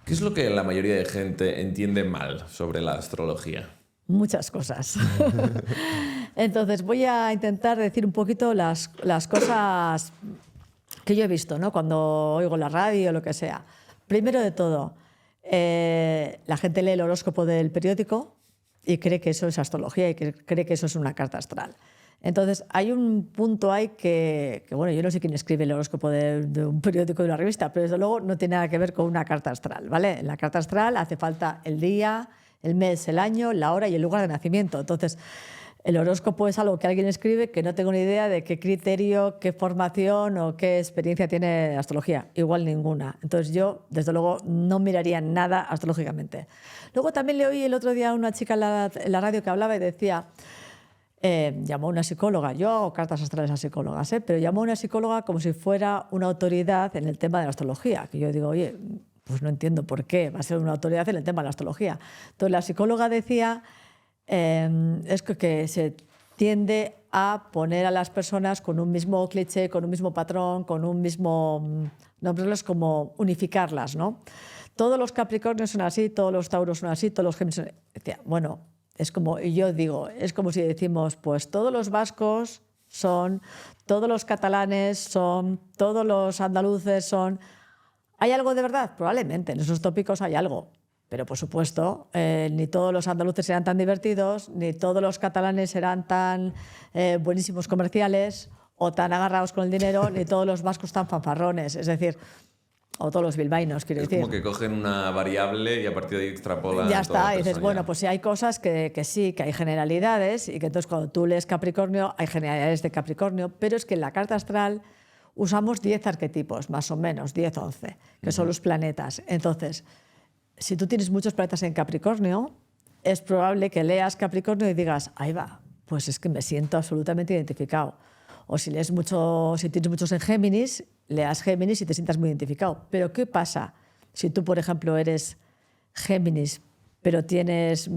¿Qué es lo que la mayoría de gente entiende mal sobre la astrología? Muchas cosas. Entonces voy a intentar decir un poquito las cosas que yo he visto, ¿no? Cuando oigo la radio o lo que sea. Primero de todo, la gente lee el horóscopo del periódico y cree que eso es astrología y que cree que eso es una carta astral. Entonces, hay un punto ahí bueno, yo no sé quién escribe el horóscopo de un periódico, de una revista, pero desde luego no tiene nada que ver con una carta astral, ¿vale? En la carta astral hace falta el día, el mes, el año, la hora y el lugar de nacimiento. Entonces, el horóscopo es algo que alguien escribe que no tengo ni idea de qué criterio, qué formación o qué experiencia tiene la astrología. Igual ninguna. Entonces yo, desde luego, no miraría nada astrológicamente. Luego también le oí el otro día a una chica en la radio que hablaba y decía, llamó a una psicóloga, yo hago cartas astrales a psicólogas, pero llamó a una psicóloga como si fuera una autoridad en el tema de la astrología, que yo digo, oye, pues no entiendo por qué va a ser una autoridad en el tema de la astrología. Entonces la psicóloga decía es que se tiende a poner a las personas con un mismo cliché, con un mismo patrón, con un mismo, nombrarlas como unificarlas, ¿no? Todos los Capricornios son así, todos los Tauros son así, todos los Géminis son así. Decía, bueno, es como, y yo digo, es como si decimos, pues todos los vascos son, todos los catalanes son, todos los andaluces son. ¿Hay algo de verdad? Probablemente, en esos tópicos hay algo. Pero, por supuesto, ni todos los andaluces serán tan divertidos, ni todos los catalanes serán tan buenísimos comerciales o tan agarrados con el dinero, ni todos los vascos tan fanfarrones. Es decir, o todos los bilbaínos, quiero decir. Es como que cogen una variable y a partir de ahí extrapolan. Ya está, y dices, personalidad. bueno, pues sí hay cosas que sí, que hay generalidades, y que entonces cuando tú lees Capricornio, hay generalidades de Capricornio, pero es que en la carta astral usamos 10 arquetipos, más o menos, 10, 11, que son los planetas. Entonces, si tú tienes muchos planetas en Capricornio, es probable que leas Capricornio y digas, ahí va, pues es que me siento absolutamente identificado. O si lees mucho, si tienes muchos en Géminis, leas Géminis y te sientas muy identificado. Pero ¿qué pasa si tú, por ejemplo, eres Géminis, pero no tienes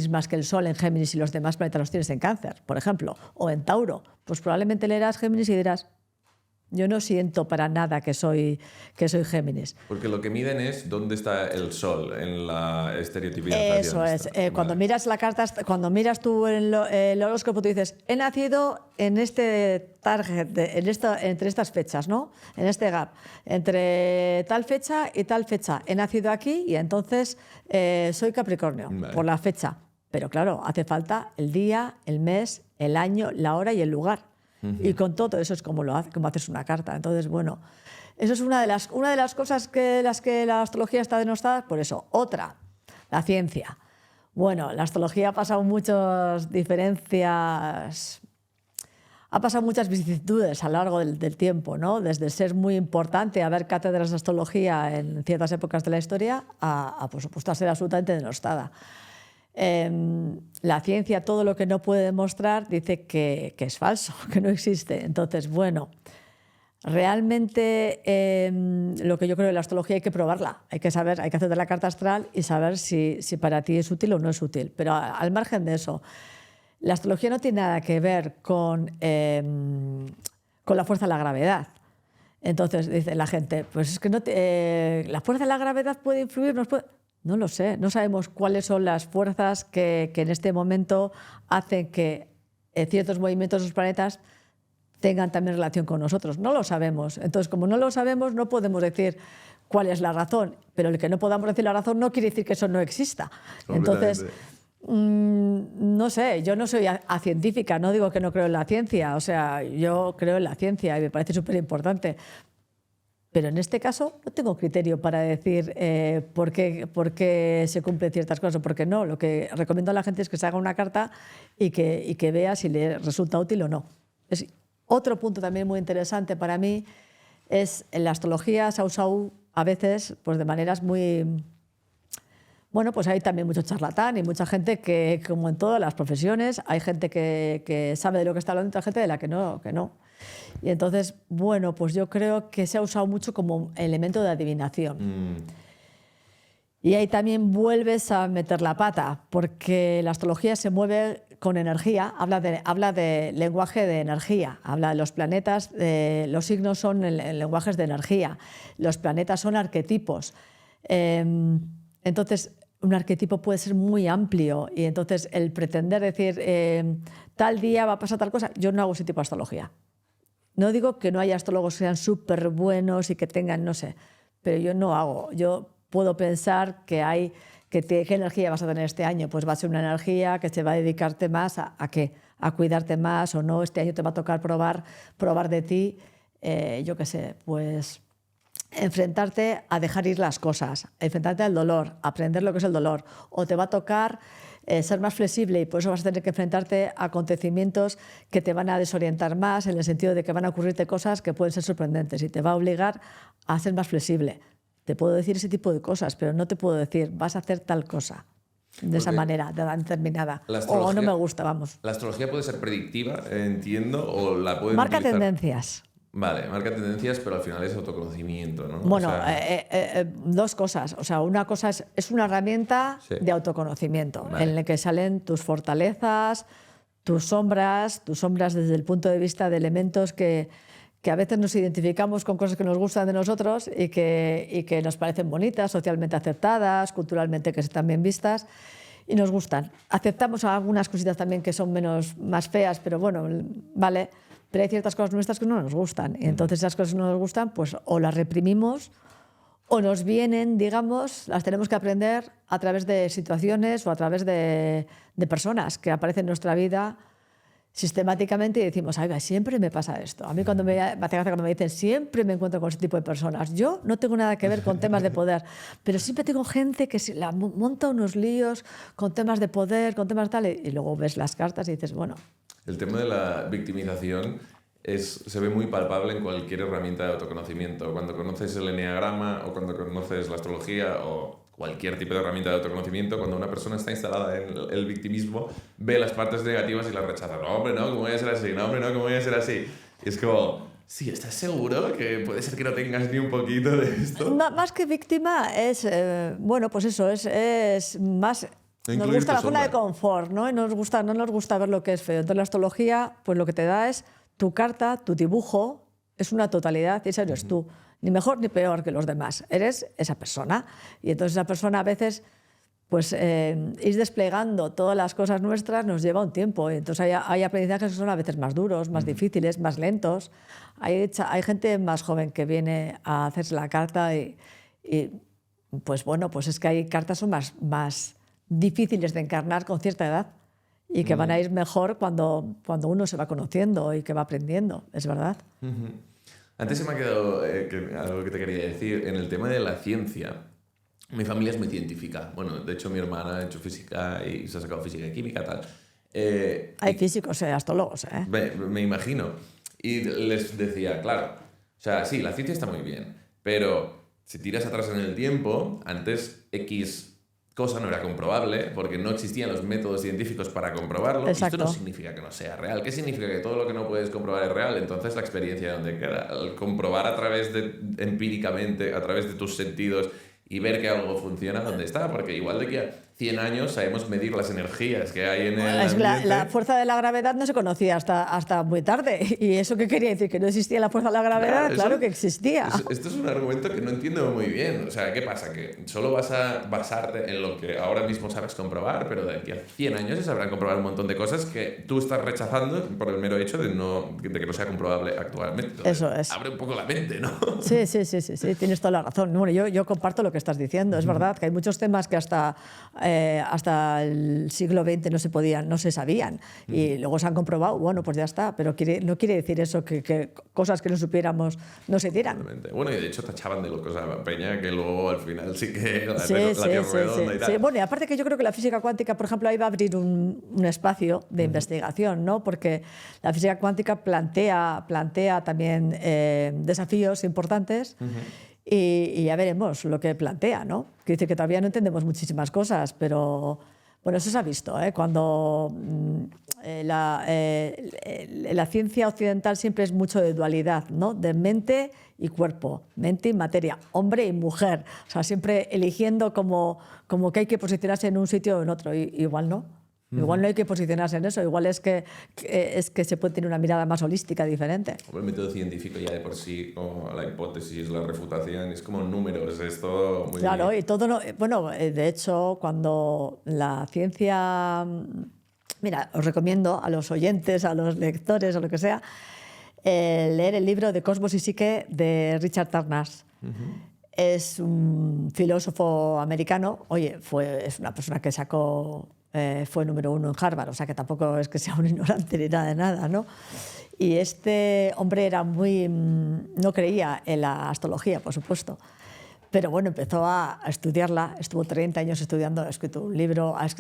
más que el Sol en Géminis y los demás planetas los tienes en Cáncer, por ejemplo, o en Tauro? Pues probablemente leerás Géminis y dirás, yo no siento para nada que soy Géminis. Porque lo que miden es dónde está el sol en la estereotipización. Eso es. Cuando miras la carta, cuando miras tú el horóscopo, tú dices, he nacido en este target, entre estas fechas, ¿no? En este gap, entre tal fecha y tal fecha. He nacido aquí y entonces soy Capricornio, vale, por la fecha. Pero claro, hace falta el día, el mes, el año, la hora y el lugar. Y con todo eso es como haces una carta. Entonces, bueno, eso es una de las cosas que la astrología está denostada. Por eso, otra, la ciencia. Bueno, la astrología ha pasado muchas diferencias, ha pasado muchas vicisitudes a lo largo del tiempo, ¿no? Desde ser muy importante, haber cátedras de astrología en ciertas épocas de la historia, a por supuesto, a ser absolutamente denostada. La ciencia, todo lo que no puede demostrar, dice que es falso, que no existe. Entonces, bueno, realmente lo que yo creo de la astrología hay que probarla, hay que hacer la carta astral y saber si para ti es útil o no es útil. Pero al margen de eso, la astrología no tiene nada que ver con la fuerza de la gravedad. Entonces dice la gente, pues es que la fuerza de la gravedad puede influir, no lo sé, no sabemos cuáles son las fuerzas que en este momento hacen que ciertos movimientos de los planetas tengan también relación con nosotros. No lo sabemos. Entonces, como no lo sabemos, no podemos decir cuál es la razón. Pero el que no podamos decir la razón no quiere decir que eso no exista. Entonces, no sé, yo no soy científica, no digo que no creo en la ciencia. O sea, yo creo en la ciencia y me parece súper importante. Pero en este caso no tengo criterio para decir por qué se cumplen ciertas cosas o por qué no. Lo que recomiendo a la gente es que se haga una carta y que vea si le resulta útil o no. Otro punto también muy interesante para mí es en la astrología se ha usado a veces pues de maneras muy... Bueno, pues hay también mucho charlatán y mucha gente que, como en todas las profesiones, hay gente que sabe de lo que está hablando y otra gente de la que no. Y entonces, bueno, pues yo creo que se ha usado mucho como elemento de adivinación. Y ahí también vuelves a meter la pata, porque la astrología se mueve con energía, habla de lenguaje de energía, habla de los planetas, los signos son lenguajes de energía, los planetas son arquetipos. Entonces, un arquetipo puede ser muy amplio y entonces el pretender decir tal día va a pasar tal cosa, yo no hago ese tipo de astrología. No digo que no haya astrólogos que sean súper buenos y que tengan, no sé, pero yo no hago. Yo puedo pensar que hay, qué energía vas a tener este año. Pues va a ser una energía que se va a dedicarte más a qué, a cuidarte más o no. Este año te va a tocar probar de ti, yo qué sé, pues enfrentarte a dejar ir las cosas, enfrentarte al dolor, aprender lo que es el dolor. O te va a tocar ser más flexible y por eso vas a tener que enfrentarte a acontecimientos que te van a desorientar más en el sentido de que van a ocurrirte cosas que pueden ser sorprendentes y te va a obligar a ser más flexible. Te puedo decir ese tipo de cosas, pero no te puedo decir vas a hacer tal cosa de esa manera, determinada. O no me gusta, vamos. ¿La astrología puede ser predictiva, entiendo, o la pueden Marca utilizar? Tendencias. Vale, marca tendencias, pero al final es autoconocimiento, ¿no? Bueno, o sea, dos cosas. O sea, una cosa es una herramienta de autoconocimiento en la que salen tus fortalezas, tus sombras desde el punto de vista de elementos que a veces nos identificamos con cosas que nos gustan de nosotros y que nos parecen bonitas, socialmente aceptadas, culturalmente que están bien vistas y nos gustan. Aceptamos algunas cositas también que son más feas, pero bueno, vale. Pero hay ciertas cosas nuestras que no nos gustan. Y entonces esas cosas que no nos gustan, pues o las reprimimos o nos vienen, digamos, las tenemos que aprender a través de situaciones o a través de personas que aparecen en nuestra vida sistemáticamente y decimos, ay, siempre me pasa esto. A mí cuando me hace gracia cuando me dicen, siempre me encuentro con ese tipo de personas. Yo no tengo nada que ver con temas de poder, pero siempre tengo gente que la monta unos líos con temas de poder, con temas tal, y luego ves las cartas y dices, bueno... El tema de la victimización se ve muy palpable en cualquier herramienta de autoconocimiento. Cuando conoces el eneagrama o cuando conoces la astrología o cualquier tipo de herramienta de autoconocimiento, cuando una persona está instalada en el victimismo, ve las partes negativas y las rechaza. No, hombre, no, ¿cómo voy a ser así? No, hombre, no, ¿cómo voy a ser así? Y es como, sí, ¿estás seguro que puede ser que no tengas ni un poquito de esto? Más que víctima es, bueno, pues eso, es más... Nos gusta la zona de confort, ¿no? Y no nos gusta ver lo que es feo. Entonces la astrología, pues lo que te da es tu carta, tu dibujo, es una totalidad y ese eres tú. Ni mejor ni peor que los demás. Eres esa persona. Y entonces esa persona a veces, pues ir desplegando todas las cosas nuestras nos lleva un tiempo. Y entonces hay aprendizajes que son a veces más duros, más difíciles, más lentos. Hay gente más joven que viene a hacerse la carta y pues bueno, pues es que hay cartas son más difíciles de encarnar con cierta edad y que van a ir mejor cuando uno se va conociendo y que va aprendiendo, es verdad. Antes se me ha quedado algo que te quería decir. En el tema de la ciencia, mi familia es muy científica. Bueno, de hecho mi hermana ha hecho física y se ha sacado física y química, tal. Hay físicos, astrólogos, ¿eh? Me imagino. Y les decía, claro, o sea, sí, la ciencia está muy bien, pero si tiras atrás en el tiempo, antes X cosa no era comprobable porque no existían los métodos científicos para comprobarlo. Exacto. Esto no significa que no sea real. ¿Qué significa? Que todo lo que no puedes comprobar es real. Entonces la experiencia donde queda. Al comprobar empíricamente, a través de tus sentidos y ver que algo funciona, ¿dónde está? Porque igual de que a 100 años sabemos medir las energías que hay en el ambiente. La fuerza de la gravedad no se conocía hasta muy tarde. ¿Y eso qué quería decir? ¿Que no existía la fuerza de la gravedad? Claro que existía. Esto es un argumento que no entiendo muy bien. O sea, ¿qué pasa? Que solo vas a basarte en lo que ahora mismo sabes comprobar, pero de aquí a 100 años se sabrán comprobar un montón de cosas que tú estás rechazando por el mero hecho de que no sea comprobable actualmente. Entonces, eso es. Abre un poco la mente, ¿no? Sí, tienes toda la razón. Bueno, yo comparto lo que estás diciendo. Es verdad que hay muchos temas que hasta el siglo XX no se sabían y luego se han comprobado, bueno, pues ya está, pero no quiere decir eso que cosas que no supiéramos no se dieran. Bueno, y de hecho tachaban de locos a la peña que luego al final sí que la Tierra redonda y tal. Sí. Bueno, y aparte que yo creo que la física cuántica, por ejemplo, ahí va a abrir un espacio de investigación, ¿no? Porque la física cuántica plantea también desafíos importantes. Y ya veremos lo que plantea, ¿no? Que dice que todavía no entendemos muchísimas cosas, pero bueno, eso se ha visto, ¿eh? Cuando la ciencia occidental siempre es mucho de dualidad, ¿no? De mente y cuerpo, mente y materia, hombre y mujer, o sea, siempre eligiendo como que hay que posicionarse en un sitio o en otro, igual no. Igual no hay que posicionarse en eso, igual es que se puede tener una mirada más holística, diferente. El método científico ya de por sí, como la hipótesis, la refutación, es como números, es todo muy... Claro, y todo, bueno, de hecho, cuando la ciencia... Mira, os recomiendo a los oyentes, a los lectores, o lo que sea, leer el libro de Cosmos y Psique de Richard Tarnas. Es un filósofo americano, oye, es una persona que fue número 1 en Harvard, o sea que tampoco es que sea un ignorante ni nada de nada, ¿no? Y este hombre era no creía en la astrología, por supuesto, pero bueno, empezó a estudiarla, estuvo 30 años estudiando, ha escrito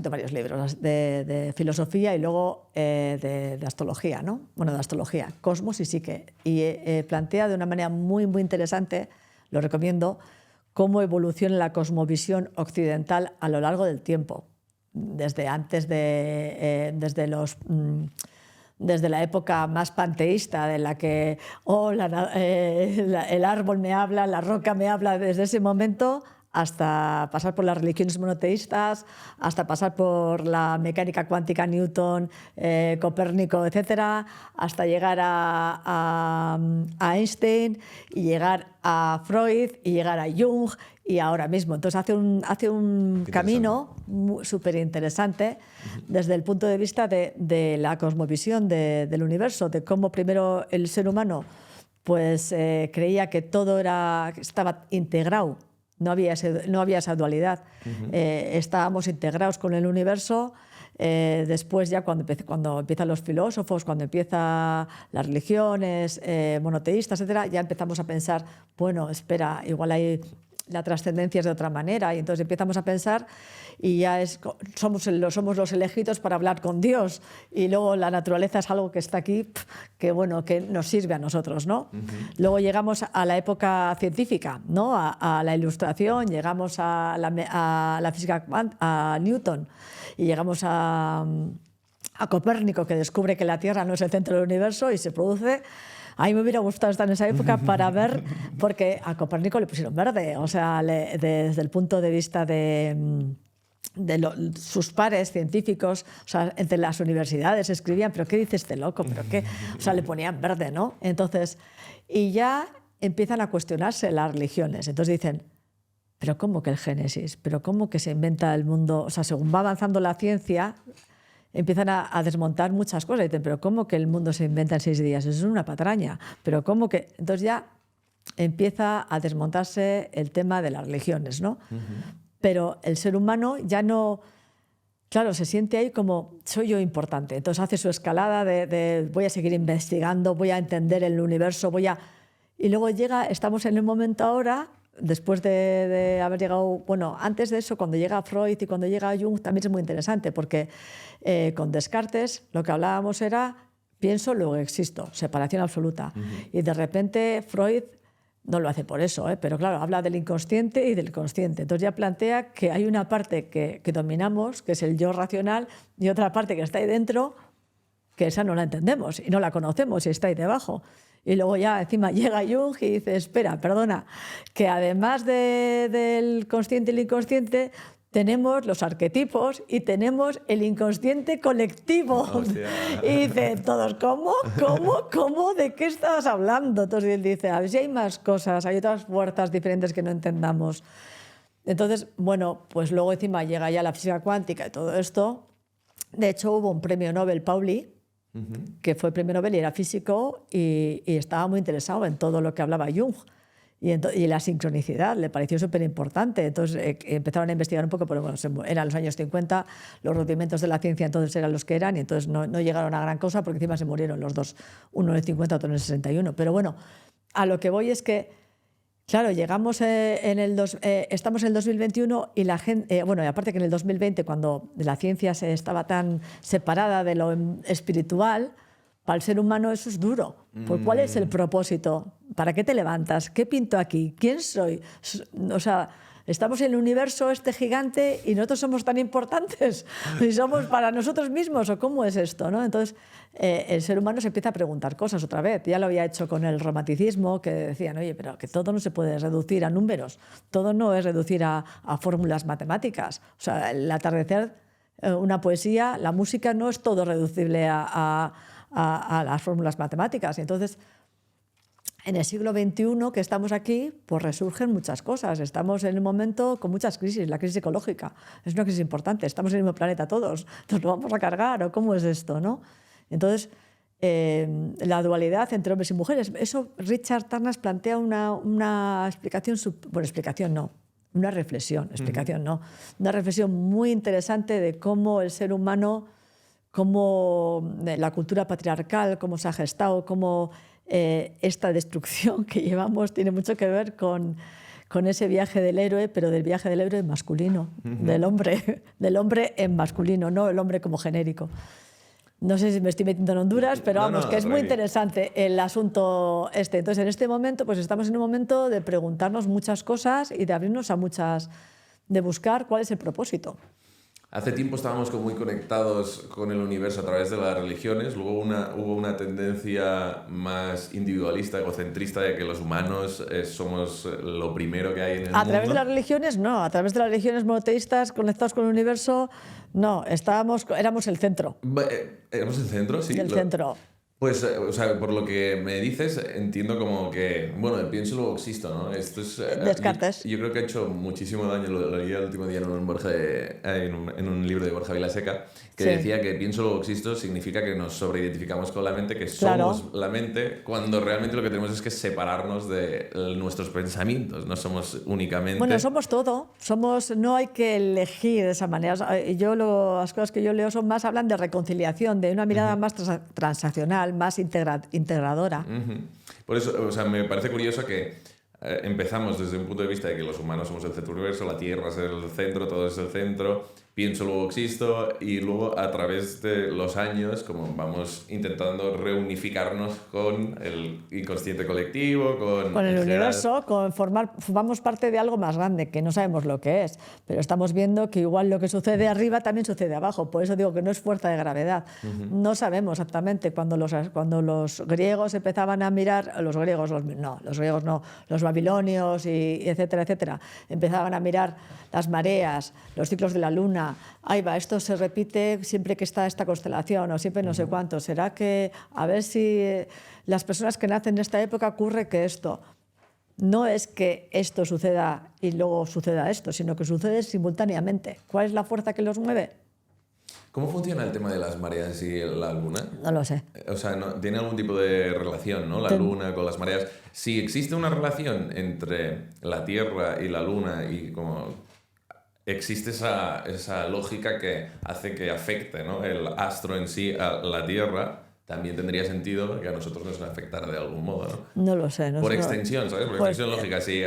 varios libros de filosofía y luego de astrología, ¿no? Bueno, de astrología, Cosmos y Psique, y plantea de una manera muy, muy interesante, lo recomiendo, cómo evoluciona la cosmovisión occidental a lo largo del tiempo. Desde la época más panteísta, de la que el árbol me habla, la roca me habla, desde ese momento hasta pasar por las religiones monoteístas, hasta pasar por la mecánica cuántica, Newton, Copérnico, etcétera, hasta llegar a Einstein y llegar a Freud y llegar a Jung y ahora mismo. Entonces hace un camino súper interesante desde el punto de vista de la cosmovisión del universo, de cómo primero el ser humano pues, creía que todo estaba integrado. No había esa dualidad. Estábamos integrados con el universo. Después ya cuando empiezan los filósofos, cuando empiezan las religiones monoteístas, etcétera, ya empezamos a pensar, bueno, espera, igual la trascendencia es de otra manera, y entonces empezamos a pensar y ya somos los elegidos para hablar con Dios, y luego la naturaleza es algo que está aquí, que nos sirve a nosotros, ¿no? Luego llegamos a la época científica, ¿no? A la Ilustración, llegamos a la física a Newton, y llegamos a Copérnico, que descubre que la Tierra no es el centro del universo y se produce... A mí me hubiera gustado estar en esa época para ver, porque a Copérnico le pusieron verde, o sea, desde el punto de vista de sus pares científicos, o sea, entre las universidades escribían, pero ¿qué dice este loco? ¿Pero qué? O sea, le ponían verde, ¿no? Entonces, y ya empiezan a cuestionarse las religiones. Entonces dicen, ¿pero cómo que el Génesis? ¿Pero cómo que se inventa el mundo? O sea, según va avanzando la ciencia, empiezan a desmontar muchas cosas. Dicen, pero ¿cómo que el mundo se inventa en 6 días? Eso es una patraña. Pero ¿cómo que...? Entonces ya empieza a desmontarse el tema de las religiones, ¿no? Pero el ser humano ya no... Claro, se siente ahí como, soy yo importante. Entonces hace su escalada de voy a seguir investigando, voy a entender el universo, Y luego estamos en el momento ahora... Después de haber llegado, bueno, antes de eso, cuando llega Freud y cuando llega Jung, también es muy interesante, porque con Descartes lo que hablábamos era pienso, luego existo, separación absoluta. Y de repente Freud no lo hace por eso, pero claro, habla del inconsciente y del consciente. Entonces ya plantea que hay una parte que dominamos, que es el yo racional, y otra parte que está ahí dentro, que esa no la entendemos y no la conocemos y está ahí debajo. Y luego ya encima llega Jung y dice, espera, perdona, que además del consciente y el inconsciente, tenemos los arquetipos y tenemos el inconsciente colectivo. Hostia. Y dice, todos, ¿cómo? ¿De qué estabas hablando? Entonces él dice, a ver si hay más cosas, hay otras fuerzas diferentes que no entendamos. Entonces, bueno, pues luego encima llega ya la física cuántica y todo esto. De hecho, hubo un premio Nobel, Pauli, que fue premio Nobel y era físico y estaba muy interesado en todo lo que hablaba Jung y la sincronicidad, le pareció súper importante. Entonces empezaron a investigar un poco, pero bueno, eran los años 50, los rudimentos de la ciencia entonces eran los que eran y entonces no llegaron a gran cosa porque encima se murieron los dos, uno en el 50, otro en el 61. Pero bueno, a lo que voy es que claro, estamos en el 2021 y la gente, bueno, y aparte que en el 2020, cuando la ciencia estaba tan separada de lo espiritual, para el ser humano eso es duro. Pues, ¿cuál es el propósito? ¿Para qué te levantas? ¿Qué pinto aquí? ¿Quién soy? O sea, estamos en el universo este gigante y nosotros somos tan importantes y somos para nosotros mismos, ¿o cómo es esto, no? Entonces, el ser humano se empieza a preguntar cosas otra vez. Ya lo había hecho con el romanticismo, que decían, oye, pero que todo no se puede reducir a números, todo no es reducir a fórmulas matemáticas. O sea, el atardecer una poesía, la música no es todo reducible a las fórmulas matemáticas. Entonces, en el siglo XXI que estamos aquí, pues resurgen muchas cosas. Estamos en un momento con muchas crisis. La crisis ecológica es una crisis importante. Estamos en el mismo planeta todos. ¿Nos lo vamos a cargar o cómo es esto, no? Entonces, la dualidad entre hombres y mujeres. Eso Richard Tarnas plantea una explicación, bueno, explicación no, una reflexión, explicación no, una reflexión muy interesante de cómo el ser humano, cómo la cultura patriarcal, cómo se ha gestado, cómo esta destrucción que llevamos tiene mucho que ver con ese viaje del héroe, pero del viaje del héroe masculino, del hombre en masculino, no el hombre como genérico. No sé si me estoy metiendo en Honduras, pero vamos, que es muy interesante el asunto este. Entonces, en este momento, pues estamos en un momento de preguntarnos muchas cosas y de abrirnos a muchas, de buscar cuál es el propósito. Hace tiempo estábamos como muy conectados con el universo a través de las religiones, luego hubo una tendencia más individualista, egocentrista, de que los humanos somos lo primero que hay en el mundo. A través de las religiones, no. A través de las religiones monoteístas conectados con el universo, no. Éramos el centro. ¿Éramos el centro? Sí. El centro. Pues, o sea, por lo que me dices, entiendo como que, bueno, pienso luego existo, ¿no? Esto es... Descartes. Yo creo que ha hecho muchísimo daño, lo leí el último día en un libro de Borja Vilaseca, que decía que pienso luego existo significa que nos sobreidentificamos con la mente, que somos la mente, cuando realmente lo que tenemos es que separarnos de nuestros pensamientos, no somos únicamente... Bueno, somos todo, no hay que elegir de esa manera. Las cosas que yo leo hablan de reconciliación, de una mirada más transaccional, más integradora. Por eso, o sea, me parece curioso que empezamos desde un punto de vista de que los humanos somos el centro del universo, la Tierra es el centro, todo es el centro, pienso, luego existo, y luego a través de los años, como vamos intentando reunificarnos con el inconsciente colectivo, con el universo, formamos parte de algo más grande, que no sabemos lo que es, pero estamos viendo que igual lo que sucede arriba también sucede abajo, por eso digo que no es fuerza de gravedad. No sabemos exactamente. Cuando los griegos empezaban a mirar, los babilonios, y etcétera, etcétera, empezaban a mirar las mareas, los ciclos de la luna. Ahí va, esto se repite siempre que está esta constelación o siempre no sé cuánto. ¿Será que a ver si las personas que nacen en esta época ocurre que esto? No es que esto suceda y luego suceda esto, sino que sucede simultáneamente. ¿Cuál es la fuerza que los mueve? ¿Cómo funciona el tema de las mareas y la luna? No lo sé. O sea, ¿tiene algún tipo de relación, ¿no? La luna con las mareas. Si existe una relación entre la Tierra y la luna y como... existe esa lógica que hace que afecte, ¿no?, el astro en sí a la Tierra, también tendría sentido que a nosotros nos afectara de algún modo, ¿no? No lo sé. Por extensión, ¿sabes? Por extensión lógica. Si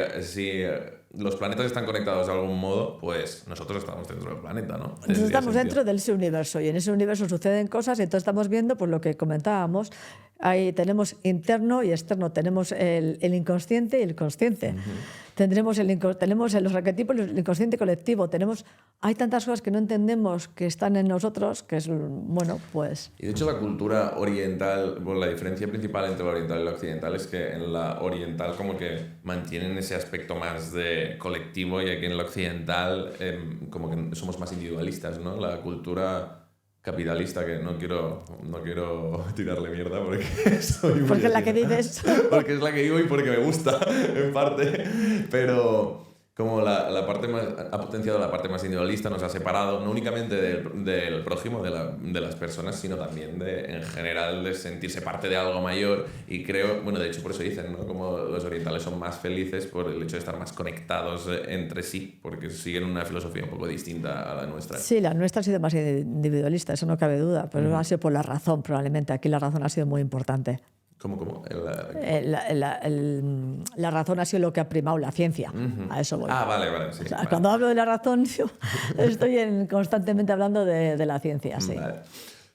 los planetas están conectados de algún modo, pues nosotros estamos dentro del planeta, ¿no? Entonces estamos dentro de ese universo y en ese universo suceden cosas y entonces estamos viendo, pues lo que comentábamos, ahí tenemos interno y externo, tenemos el inconsciente y el consciente. Tenemos los arquetipos, el inconsciente colectivo. Hay tantas cosas que no entendemos que están en nosotros, que es, bueno, pues... Y de hecho la cultura oriental, bueno, la diferencia principal entre la oriental y la occidental es que en la oriental como que mantienen ese aspecto más de colectivo y aquí en la occidental como que somos más individualistas, ¿no? La cultura... capitalista, que no quiero tirarle mierda porque soy muy... Porque es la que vives. Porque es la que vivo y porque me gusta, en parte. Pero como la parte más... ha potenciado la parte más individualista, nos ha separado no únicamente del prójimo, de las personas, sino también en general de sentirse parte de algo mayor. Y creo, bueno, de hecho por eso dicen, ¿no?, como los orientales son más felices por el hecho de estar más conectados entre sí, porque siguen una filosofía un poco distinta a la nuestra. Sí, la nuestra ha sido más individualista, eso no cabe duda, pero ha sido por la razón, probablemente. Aquí la razón ha sido muy importante. ¿Cómo? La razón ha sido lo que ha primado la ciencia. A eso voy. Vale, sí. O sea, vale. Cuando hablo de la razón, yo estoy constantemente hablando de la ciencia, sí. Vale.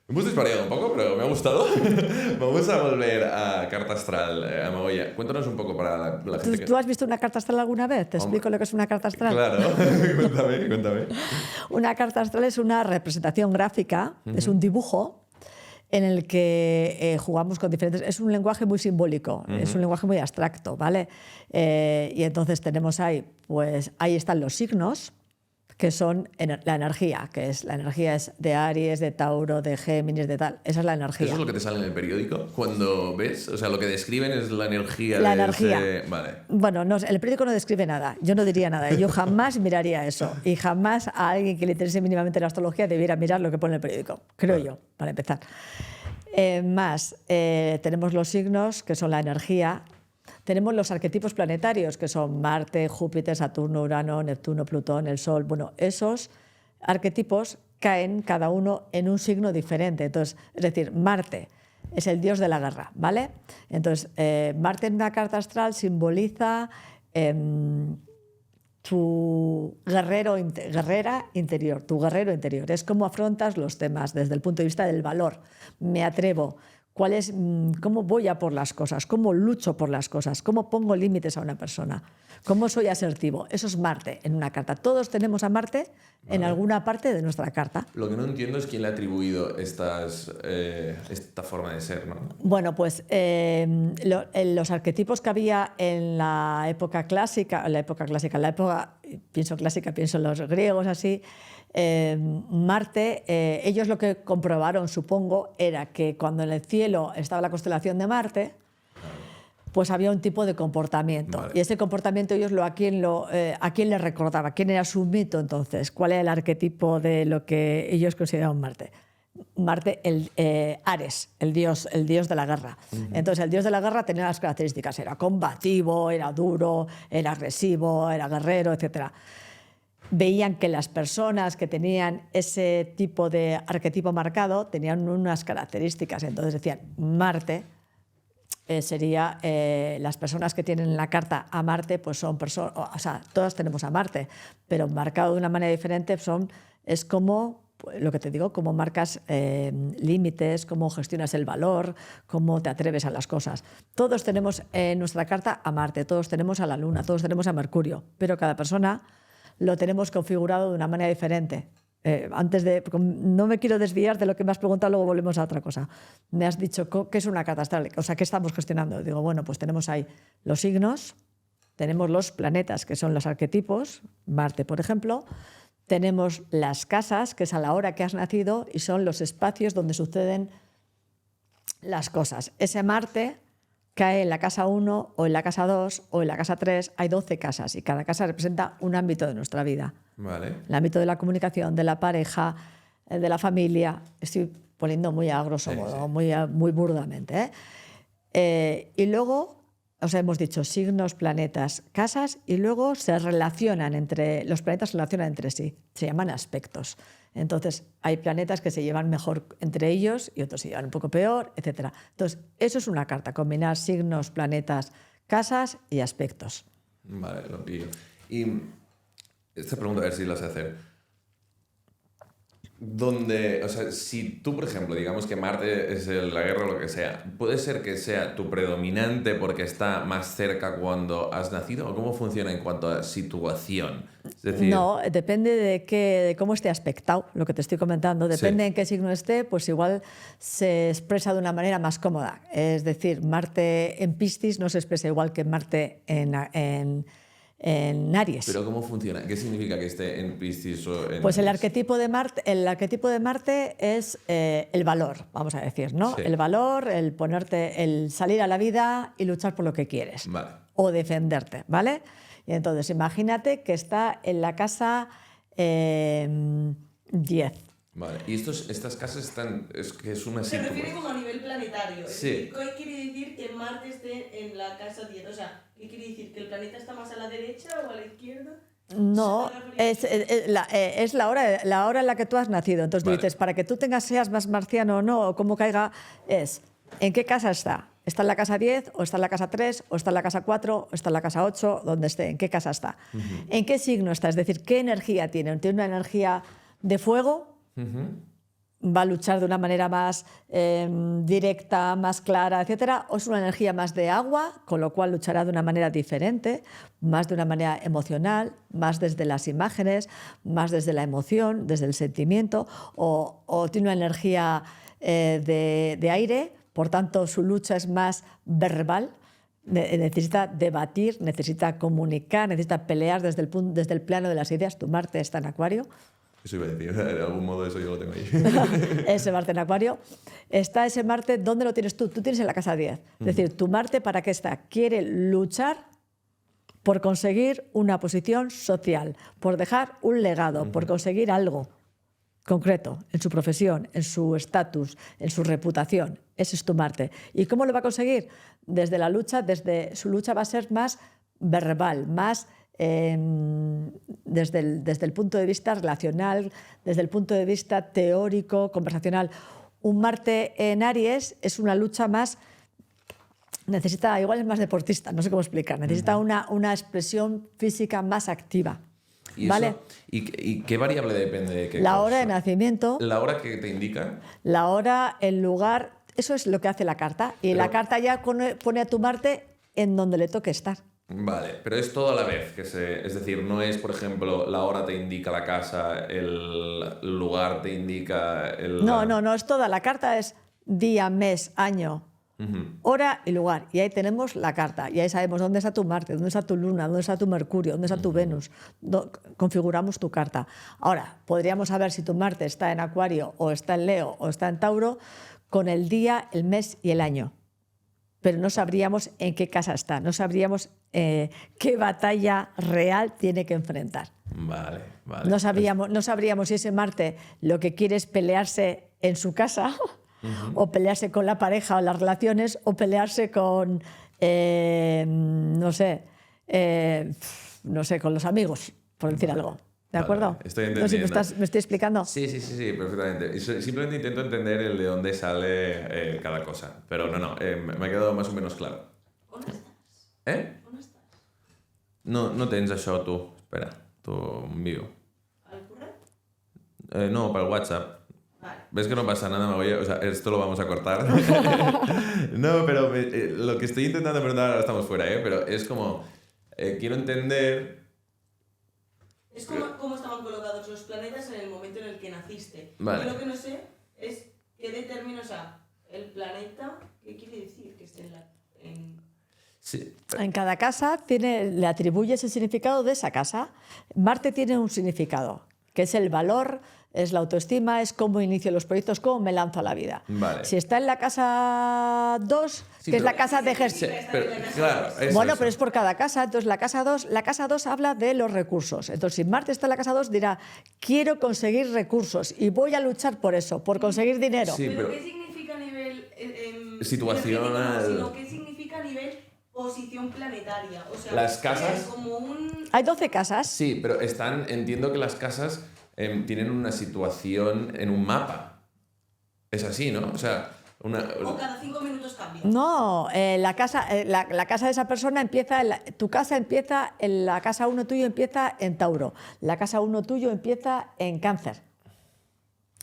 Hemos disparado un poco, pero me ha gustado. Vamos a volver a Carta Astral, Amagoya. Cuéntanos un poco para la gente ¿Tú has visto una carta astral alguna vez? ¿Te explico lo que es una carta astral? Claro, cuéntame. Una carta astral es una representación gráfica, es un dibujo en el que jugamos con diferentes... Es un lenguaje muy simbólico, es un lenguaje muy abstracto, ¿vale? Y entonces tenemos ahí están los signos, que son la energía, la energía es de Aries, de Tauro, de Géminis, de tal. Esa es la energía. ¿Eso es lo que te sale en el periódico cuando ves? O sea, lo que describen es la energía La de energía. ese... Vale. Bueno, no, el periódico no describe nada. Yo no diría nada. Yo jamás miraría eso. Y jamás a alguien que le interese mínimamente la astrología debiera mirar lo que pone el periódico. Creo yo, para empezar. Tenemos los signos, que son la energía. Tenemos los arquetipos planetarios, que son Marte, Júpiter, Saturno, Urano, Neptuno, Plutón, el Sol. Bueno, esos arquetipos caen cada uno en un signo diferente. Entonces, es decir, Marte es el dios de la guerra, ¿vale? Entonces, Marte en una carta astral simboliza tu guerrera interior, tu guerrero interior. Es cómo afrontas los temas desde el punto de vista del valor. Me atrevo. ¿Cómo voy a por las cosas? ¿Cómo lucho por las cosas? ¿Cómo pongo límites a una persona? ¿Cómo soy asertivo? Eso es Marte en una carta. Todos tenemos a Marte en alguna parte de nuestra carta. Lo que no entiendo es quién le ha atribuido esta forma de ser, ¿no? Bueno, pues los arquetipos que había en la época clásica, pienso en los griegos así, Marte, ellos lo que comprobaron, supongo, era que cuando en el cielo estaba la constelación de Marte, pues había un tipo de comportamiento. Vale. Y ese comportamiento ellos ¿a quién le recordaba? ¿Quién era su mito entonces? ¿Cuál era el arquetipo de lo que ellos consideraban Marte? Marte, Ares, el dios de la guerra. Entonces el dios de la guerra tenía las características, era combativo, era duro, era agresivo, era guerrero, etc. Veían que las personas que tenían ese tipo de arquetipo marcado tenían unas características. Entonces decían, Marte sería las personas que tienen en la carta a Marte, pues son personas, o sea, todas tenemos a Marte, pero marcado de una manera diferente es como, lo que te digo, cómo marcas límites, cómo gestionas el valor, cómo te atreves a las cosas. Todos tenemos en nuestra carta a Marte, todos tenemos a la Luna, todos tenemos a Mercurio, pero cada persona lo tenemos configurado de una manera diferente. No me quiero desviar de lo que me has preguntado, luego volvemos a otra cosa. Me has dicho qué es una carta astral, o sea, ¿qué estamos gestionando? Digo, bueno, pues tenemos ahí los signos, tenemos los planetas, que son los arquetipos, Marte, por ejemplo, tenemos las casas, que es a la hora que has nacido, y son los espacios donde suceden las cosas. Ese Marte cae en la casa 1 o en la casa 2 o en la casa 3, hay 12 casas y cada casa representa un ámbito de nuestra vida. Vale. El ámbito de la comunicación, de la pareja, de la familia. Estoy poniendo muy a grosso modo, sí. Muy burdamente. Y luego, hemos dicho signos, planetas, casas, y luego los planetas se relacionan entre sí, se llaman aspectos. Entonces, hay planetas que se llevan mejor entre ellos y otros se llevan un poco peor, etc. Entonces, eso es una carta, combinar signos, planetas, casas y aspectos. Vale, lo pillo. Y esta pregunta, a ver si la sé hacer. Si tú, por ejemplo, digamos que Marte es la guerra o lo que sea, ¿puede ser que sea tu predominante porque está más cerca cuando has nacido? ¿O cómo funciona en cuanto a situación? Es decir, no, depende de cómo esté aspectado, lo que te estoy comentando. Depende en qué signo esté, pues igual se expresa de una manera más cómoda. Es decir, Marte en Piscis no se expresa igual que Marte en Aries. ¿Pero cómo funciona? ¿Qué significa que esté en Piscis o en Pues el Aries? arquetipo de Marte es el valor, vamos a decir, ¿no? Sí. El valor, el salir a la vida y luchar por lo que quieres. Vale. O defenderte, ¿vale? Y entonces imagínate que está en la casa 10. Vale. ¿Y estas casas están...? Es una Se refiere como a nivel planetario. Sí. ¿Qué quiere decir que Marte esté en la casa 10? O sea, ¿qué quiere decir? ¿Que el planeta está más a la derecha o a la izquierda? No, es la hora en la que tú has nacido. Entonces Vale. dices, para que tú seas más marciano o no, o cómo caiga, ¿en qué casa está? ¿Está en la casa 10 o está en la casa 3 o está en la casa 4 o está en la casa 8? ¿Dónde esté? ¿En qué casa está? ¿En qué signo está? Es decir, ¿qué energía tiene? ¿Tiene una energía de fuego? ¿Va a luchar de una manera más directa, más clara, etcétera? ¿O es una energía más de agua, con lo cual luchará de una manera diferente, más de una manera emocional, más desde las imágenes, más desde la emoción, desde el sentimiento? ¿O tiene una energía de aire, por tanto su lucha es más verbal? necesita debatir, necesita comunicar, necesita pelear desde el plano de las ideas. Tu Marte está en Acuario. Eso iba a decir, de algún modo eso yo lo tengo ahí. Ese Marte en Acuario. Está ese Marte, ¿dónde lo tienes tú? Tú tienes en la casa 10. Es decir, tu Marte, ¿para qué está? Quiere luchar por conseguir una posición social, por dejar un legado, por conseguir algo concreto en su profesión, en su estatus, en su reputación. Ese es tu Marte. ¿Y cómo lo va a conseguir? Desde la lucha, su lucha va a ser más verbal, más desde el punto de vista relacional, desde el punto de vista teórico, conversacional. Un Marte en Aries es una lucha más, necesita, igual es más deportista, no sé cómo explicar, necesita una expresión física más activa. ¿Y, ¿vale? ¿Y qué variable depende de qué La cosa? hora de nacimiento. ¿La hora que te indica? La hora, el lugar, eso es lo que hace la carta. Y la carta ya pone a tu Marte en donde le toque estar. Vale, pero es todo a la vez. Es decir, no es, por ejemplo, la hora te indica la casa, el lugar te indica el... No, es toda. La carta es día, mes, año, hora y lugar. Y ahí tenemos la carta. Y ahí sabemos dónde está tu Marte, dónde está tu Luna, dónde está tu Mercurio, dónde está tu Venus. Configuramos tu carta. Ahora, podríamos saber si tu Marte está en Acuario o está en Leo o está en Tauro con el día, el mes y el año. Pero no sabríamos en qué casa está, no sabríamos qué batalla real tiene que enfrentar. Vale. No sabríamos si ese Marte lo que quiere es pelearse en su casa o pelearse con la pareja o las relaciones o pelearse con, no sé, con los amigos, por decir algo. ¿De acuerdo? Estoy entendiendo. No sé si me estoy explicando. Sí, perfectamente. Y simplemente intento entender el de dónde sale cada cosa. Pero no, me ha quedado más o menos claro. On estàs? On estàs? No tens això, tu. Espera, tu envío. ¿Al correo? No, para el WhatsApp. Vale. ¿Ves que no pasa nada, Magoya? O sea, esto lo vamos a cortar. No, pero lo que estoy intentando preguntar, ahora estamos fuera, pero es como... quiero entender... Es cómo estaban colocados los planetas en el momento en el que naciste. Vale. Yo lo que no sé es qué determina, o sea, el planeta, ¿qué quiere decir que esté en... Sí. En cada casa le atribuye ese significado de esa casa. Marte tiene un significado, que es el valor, es la autoestima, es cómo inicio los proyectos, cómo me lanzo a la vida. Vale. Si está en la casa 2, que es la casa de ejercicio. Claro, Bueno, pero es por cada casa. Entonces, la casa 2 habla de los recursos. Entonces, si Marte está en la casa 2, dirá, quiero conseguir recursos y voy a luchar por eso, por conseguir dinero. Sí, ¿Pero qué significa a nivel situacional? Sino qué significa a nivel posición planetaria. O sea, las casas... es como un... Hay 12 casas. Sí, pero entiendo que las casas tienen una situación en un mapa. Es así, ¿no? O sea, O cada 5 minutos cambia. No, la casa de esa persona empieza, tu casa empieza, la casa 1 tuyo empieza en Tauro, la casa 1 tuyo empieza en Cáncer.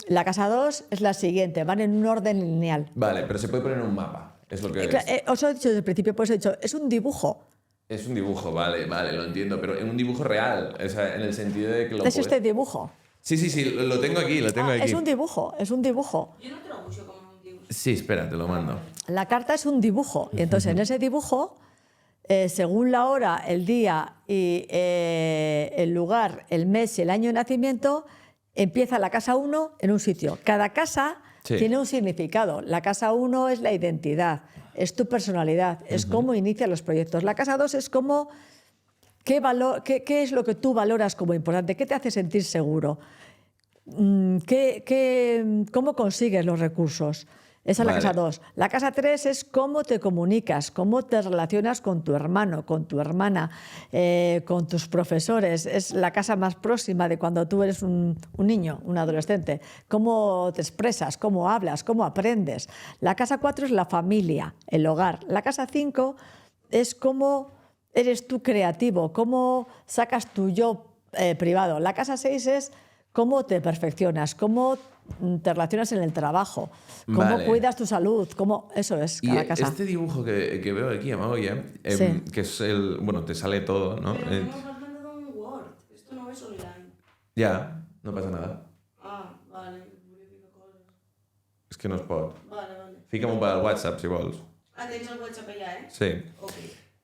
La casa 2 es la siguiente, van en un orden lineal. Vale, pero se puede poner en un mapa. Es lo que Os he dicho desde el principio, pues he dicho, es un dibujo. Es un dibujo, vale, lo entiendo, pero en un dibujo real, o sea, en el sentido de que lo Es este dibujo. Sí, lo tengo aquí, aquí. Es un dibujo. Yo no trabajo como un dibujo. Sí, espera, te lo mando. La carta es un dibujo. Y entonces en ese dibujo, según la hora, el día y el lugar, el mes y el año de nacimiento, empieza la casa 1 en un sitio. Cada casa tiene un significado. La casa 1 es la identidad, es tu personalidad, es cómo inician los proyectos. La casa 2 es cómo... ¿Qué es lo que tú valoras como importante? ¿Qué te hace sentir seguro? ¿Cómo consigues los recursos? Esa es la casa 2. La casa 3 es cómo te comunicas, cómo te relacionas con tu hermano, con tu hermana, con tus profesores. Es la casa más próxima de cuando tú eres un niño, un adolescente. Cómo te expresas, cómo hablas, cómo aprendes. La casa 4 es la familia, el hogar. La casa 5 es cómo eres tú creativo, cómo sacas tu yo privado. La casa 6 es cómo te perfeccionas, cómo te relacionas en el trabajo, cómo cuidas tu salud, eso es cada casa. Este dibujo que veo aquí, Amagoya, que es bueno, te sale todo, ¿no? Pero hemos mandado un Word, esto no es online. Ya, no pasa nada. Vale, verifica coses. És que no es pot. Vale. Fica'm-ho per WhatsApp, si vols. Ah, tenéis el WhatsApp ya, ¿eh? Sí. Ok.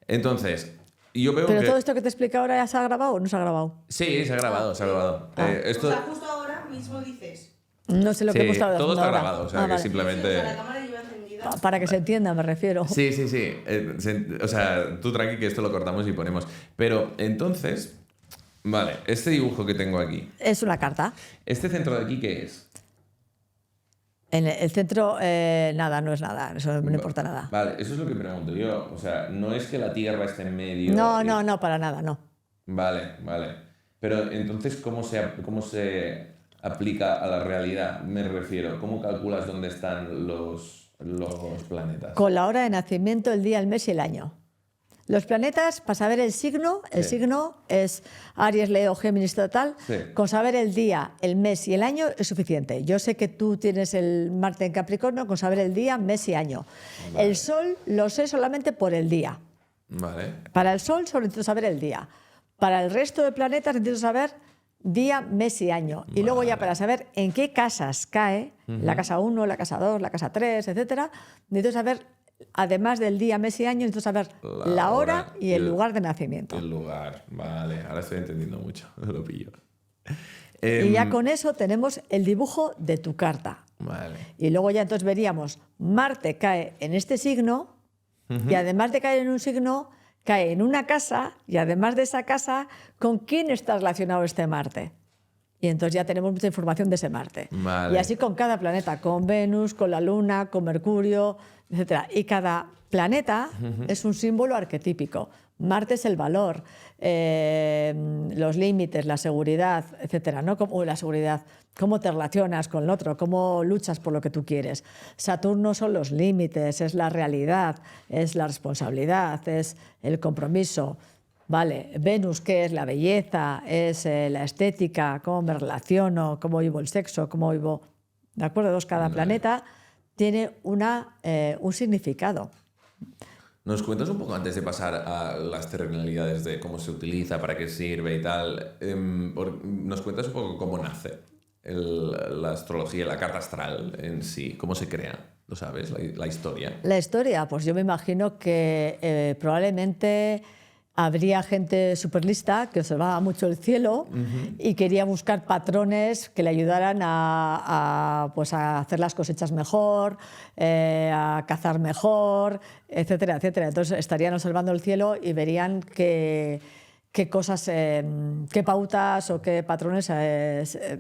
Entonces, yo veo Pero que... todo esto que te explico ahora ya se ha grabado o no se ha grabado. Sí, se ha grabado, se ha grabado. Esto... O sea, justo ahora mismo dices. No sé lo que Sí, hemos estado todo haciendo está ahora. grabado, o sea, que vale. simplemente... Sí, o sea, la cámara lleva encendida. Para que se entienda, me refiero. Sí, sí, sí. O sea, tú tranqui que esto lo cortamos y ponemos. Pero entonces, vale, este dibujo que tengo aquí, Es una carta. ¿este centro de aquí qué es? En el centro, nada, no es nada. Eso no importa nada. Vale, eso es lo que pregunto yo. O sea, no es que la Tierra esté en medio. No, para nada, no. Vale, vale. Pero entonces, ¿cómo se aplica a la realidad? Me refiero, ¿cómo calculas dónde están los planetas? Con la hora de nacimiento, el día, el mes y el año. Los planetas, para saber el signo es Aries, Leo, Géminis, total. Sí. Con saber el día, el mes y el año es suficiente. Yo sé que tú tienes el Marte en Capricornio, con saber el día, mes y año. Vale. El Sol lo sé solamente por el día. Vale. Para el Sol solo necesito saber el día. Para el resto de planetas necesito saber día, mes y año. Y luego ya para saber en qué casas cae, la casa 1, la casa 2, la casa 3, etcétera, necesito saber, además del día, mes y año, necesito saber la hora y el lugar de nacimiento. El lugar, vale. Ahora estoy entendiendo mucho, lo pillo. Y ya con eso tenemos el dibujo de tu carta. Vale. Y luego ya entonces veríamos, Marte cae en este signo y además de caer en un signo, cae en una casa y además de esa casa, ¿con quién está relacionado este Marte? Y entonces ya tenemos mucha información de ese Marte. Vale. Y así con cada planeta, con Venus, con la Luna, con Mercurio, etc. Y cada planeta es un símbolo arquetípico. Marte es el valor, los límites, la seguridad, etc. ¿No? Como la seguridad, cómo te relacionas con el otro, cómo luchas por lo que tú quieres. Saturno son los límites, es la realidad, es la responsabilidad, es el compromiso. Vale, Venus, ¿qué es? La belleza, es la estética, cómo me relaciono, cómo vivo el sexo, cómo vivo... ¿De acuerdo? Cada planeta tiene un significado. ¿Nos cuentas un poco antes de pasar a las terrenalidades de cómo se utiliza, para qué sirve y tal? ¿Nos cuentas un poco cómo nace la astrología, la carta astral en sí? ¿Cómo se crea? ¿Lo sabes? La historia. La historia, pues yo me imagino que probablemente habría gente súper lista que observaba mucho el cielo y quería buscar patrones que le ayudaran pues a hacer las cosechas mejor, a cazar mejor, etcétera, etcétera. Entonces estarían observando el cielo y verían qué cosas, qué pautas o qué patrones,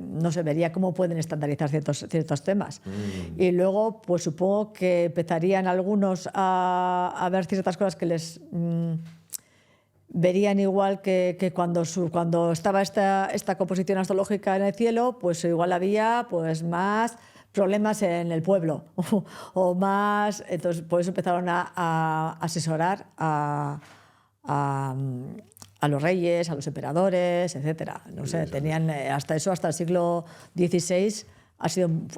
no se vería cómo pueden estandarizar ciertos temas. Y luego, pues supongo que empezarían algunos a ver ciertas cosas que les... verían igual que cuando estaba esta composición astrológica en el cielo, pues igual había pues más problemas en el pueblo o más, entonces por eso empezaron a asesorar a los reyes, a los emperadores, etcétera. No sé, tenían hasta el siglo XVI.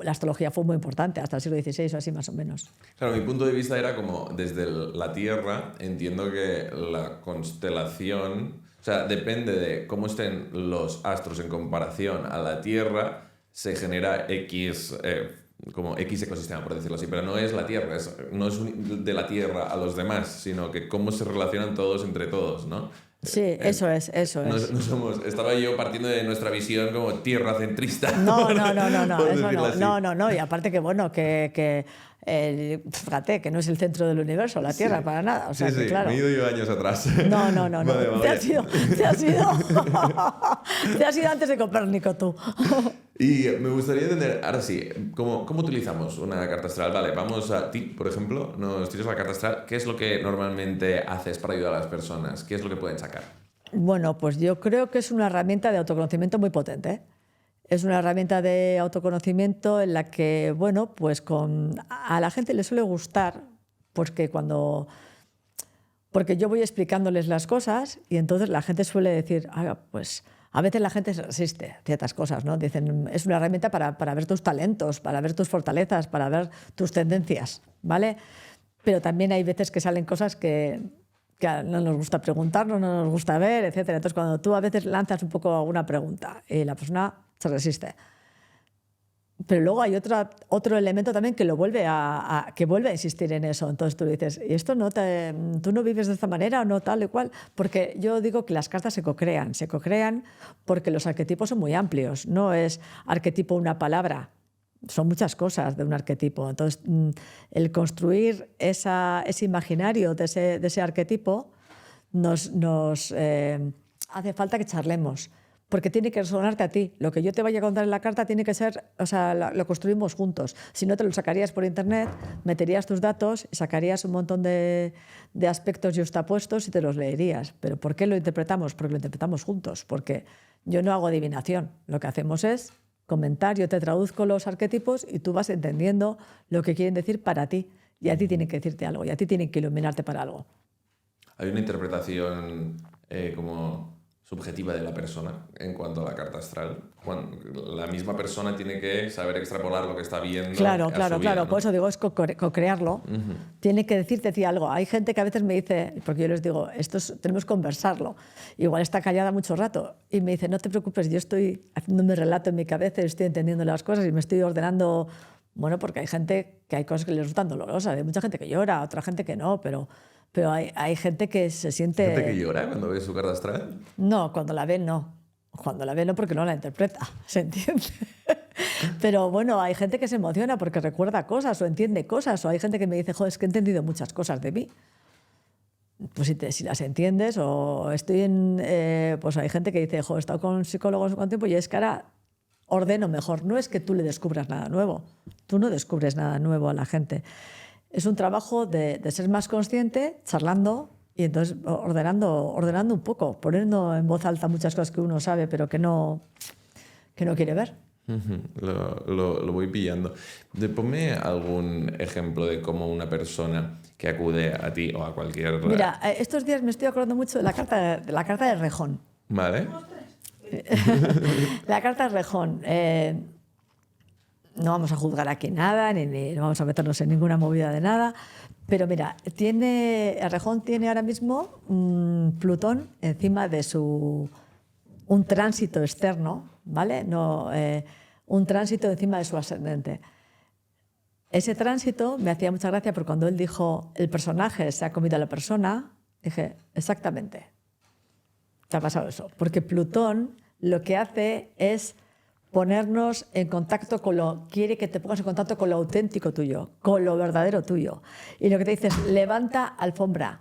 La astrología fue muy importante, hasta el siglo XVI o así más o menos. Claro, mi punto de vista era como desde la Tierra, entiendo que la constelación, o sea, depende de cómo estén los astros en comparación a la Tierra, se genera como X ecosistema, por decirlo así, pero no es la Tierra, no es de la Tierra a los demás, sino que cómo se relacionan todos entre todos, ¿no? Sí, eso es. Estaba yo partiendo de nuestra visión como tierra centrista. No, eso no. Y aparte que, bueno, fíjate, que no es el centro del universo, la Tierra, para nada. O sea, sí, que, claro. me he ido yo años atrás. No. Vale. Te has ido antes de Copérnico, tú. Y me gustaría entender, ahora sí, ¿cómo utilizamos una carta astral? Vale, vamos a ti, por ejemplo, nos tiras la carta astral. ¿Qué es lo que normalmente haces para ayudar a las personas? ¿Qué es lo que pueden sacar? Bueno, pues yo creo que es una herramienta de autoconocimiento muy potente, ¿eh? Es una herramienta de autoconocimiento en la que, bueno, pues a la gente le suele gustar, pues que porque yo voy explicándoles las cosas y entonces la gente suele decir, pues a veces la gente se resiste a ciertas cosas, ¿no? Dicen, es una herramienta para ver tus talentos, para ver tus fortalezas, para ver tus tendencias, ¿vale? Pero también hay veces que salen cosas que no nos gusta preguntarnos, no nos gusta ver, etcétera. Entonces, cuando tú a veces lanzas un poco alguna pregunta y la persona se resiste, Pero luego hay otro elemento también que que vuelve a insistir en eso. Entonces tú dices, ¿y esto tú no vives de esta manera o no tal y cual? Porque yo digo que las cartas se co-crean porque los arquetipos son muy amplios. No es arquetipo una palabra, son muchas cosas de un arquetipo. Entonces el construir ese imaginario de ese arquetipo nos hace falta que charlemos. Porque tiene que resonarte a ti. Lo que yo te vaya a contar en la carta tiene que ser, o sea, lo construimos juntos. Si no, te lo sacarías por internet, meterías tus datos y sacarías un montón de aspectos yuxtapuestos y te los leerías. ¿Pero por qué lo interpretamos? Porque lo interpretamos juntos. Porque yo no hago adivinación. Lo que hacemos es comentar, yo te traduzco los arquetipos y tú vas entendiendo lo que quieren decir para ti. Y a ti tienen que decirte algo, y a ti tienen que iluminarte para algo. Hay una interpretación como subjetiva de la persona en cuanto a la carta astral. La misma persona tiene que saber extrapolar lo que está viendo. Claro. ¿no? Por eso digo, es co-crearlo. Tiene que decirte algo. Hay gente que a veces me dice, porque yo les digo, tenemos que conversarlo. Igual está callada mucho rato. Y me dice, no te preocupes, yo estoy haciendo mi relato en mi cabeza y estoy entendiendo las cosas y me estoy ordenando. Bueno, porque hay gente que hay cosas que les resultan dolorosas. Hay mucha gente que llora, otra gente que no, pero hay gente que se siente... ¿Gente que llora cuando ve su carta astral? No, cuando la ve no. Cuando la ve no, porque no la interpreta, ¿se entiende? Pero bueno, hay gente que se emociona porque recuerda cosas o entiende cosas, o hay gente que me dice, joder, es que he entendido muchas cosas de mí. Pues si las entiendes, o pues hay gente que dice, joder, he estado con psicólogos con tiempo y es que ahora ordeno mejor. No es que tú le descubras nada nuevo. Tú no descubres nada nuevo a la gente. Es un trabajo de ser más consciente, charlando y entonces ordenando un poco, poniendo en voz alta muchas cosas que uno sabe pero que no quiere ver. Lo voy pillando. Ponme algún ejemplo de cómo una persona que acude a ti o a cualquier... Mira, estos días me estoy acordando mucho de la carta de Rejón. Vale. La carta de Rejón. No vamos a juzgar aquí nada, ni no vamos a meternos en ninguna movida de nada, pero mira, Rejón tiene ahora mismo Plutón encima de un tránsito externo, ¿vale? No, un tránsito encima de su ascendente. Ese tránsito me hacía mucha gracia porque cuando él dijo el personaje se ha comido a la persona, dije, exactamente, te ha pasado eso, porque Plutón lo que hace es ponernos en contacto quiere que te pongas en contacto con lo auténtico tuyo, con lo verdadero tuyo. Y lo que te dice es, levanta alfombra,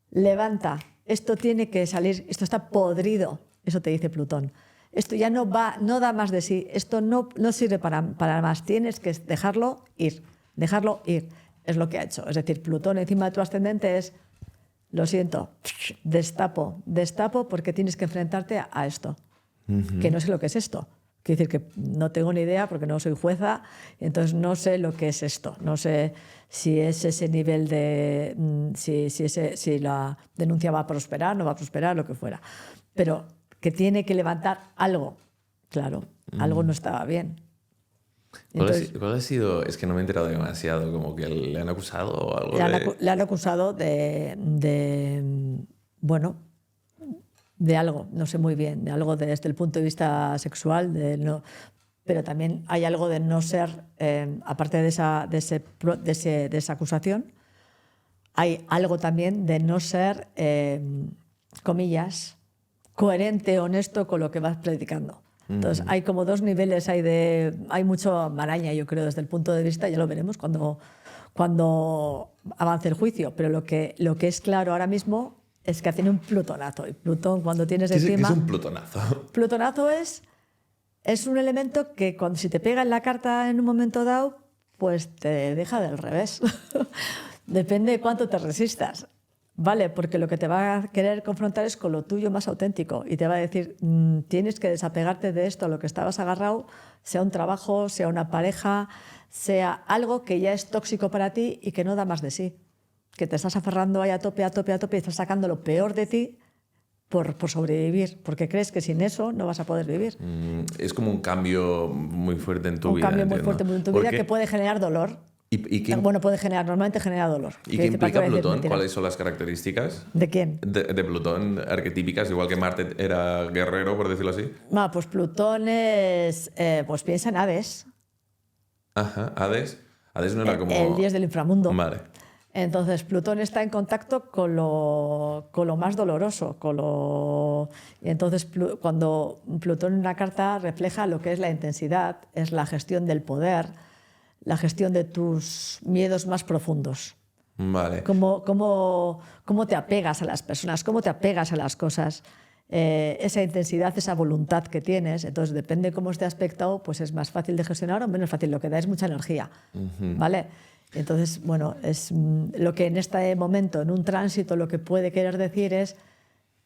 levanta, esto tiene que salir, esto está podrido, eso te dice Plutón. Esto ya no da más de sí, esto no sirve para más, tienes que dejarlo ir, es lo que ha hecho. Es decir, Plutón encima de tu ascendente es, lo siento, destapo porque tienes que enfrentarte a esto, que no sé lo que es esto. Quiero decir que no tengo ni idea porque no soy jueza, entonces no sé lo que es esto. No sé si es ese nivel de... si la denuncia va a prosperar, no va a prosperar, lo que fuera. Pero que tiene que levantar algo. Claro, algo no estaba bien. Entonces, ¿Cuál ha sido? Es que no me he enterado demasiado, como que le han acusado o algo. Le han acusado bueno, de algo, no sé muy bien, de algo desde el punto de vista sexual, pero también hay algo de no ser, aparte de esa acusación, hay algo también de no ser, comillas, coherente, honesto con lo que vas predicando. Entonces hay como dos niveles, hay mucho maraña, yo creo, desde el punto de vista, ya lo veremos cuando avance el juicio, pero lo que es claro ahora mismo es que tiene un plutonazo. Y Plutón, cuando tienes encima... ¿Qué es un plutonazo? Plutonazo es un elemento que si te pega en la carta en un momento dado, pues te deja del revés. Depende de cuánto te resistas. ¿Vale? Porque lo que te va a querer confrontar es con lo tuyo más auténtico y te va a decir, tienes que desapegarte de esto a lo que estabas agarrado, sea un trabajo, sea una pareja, sea algo que ya es tóxico para ti y que no da más de sí. Que te estás aferrando ahí a tope y estás sacando lo peor de ti por sobrevivir, porque crees que sin eso no vas a poder vivir. Es como un cambio muy fuerte en tu vida. Un cambio muy fuerte en tu vida que puede generar dolor. Normalmente genera dolor. ¿Y qué implica Plutón? ¿Cuáles son las características? ¿De quién? De Plutón, arquetípicas, igual que Marte era guerrero, por decirlo así. Pues Plutón es, pues piensa en Hades. Ajá, Hades. Hades no era como... El dios del inframundo. Vale. Entonces, Plutón está en contacto con lo más doloroso. Y entonces, cuando Plutón en una carta refleja lo que es la intensidad, es la gestión del poder, la gestión de tus miedos más profundos. Vale. Cómo te apegas a las personas, cómo te apegas a las cosas, esa intensidad, esa voluntad que tienes. Entonces, depende de cómo esté aspectado, pues es más fácil de gestionar o menos fácil. Lo que da es mucha energía, ¿vale? Entonces, bueno, es lo que en este momento, en un tránsito, lo que puede querer decir es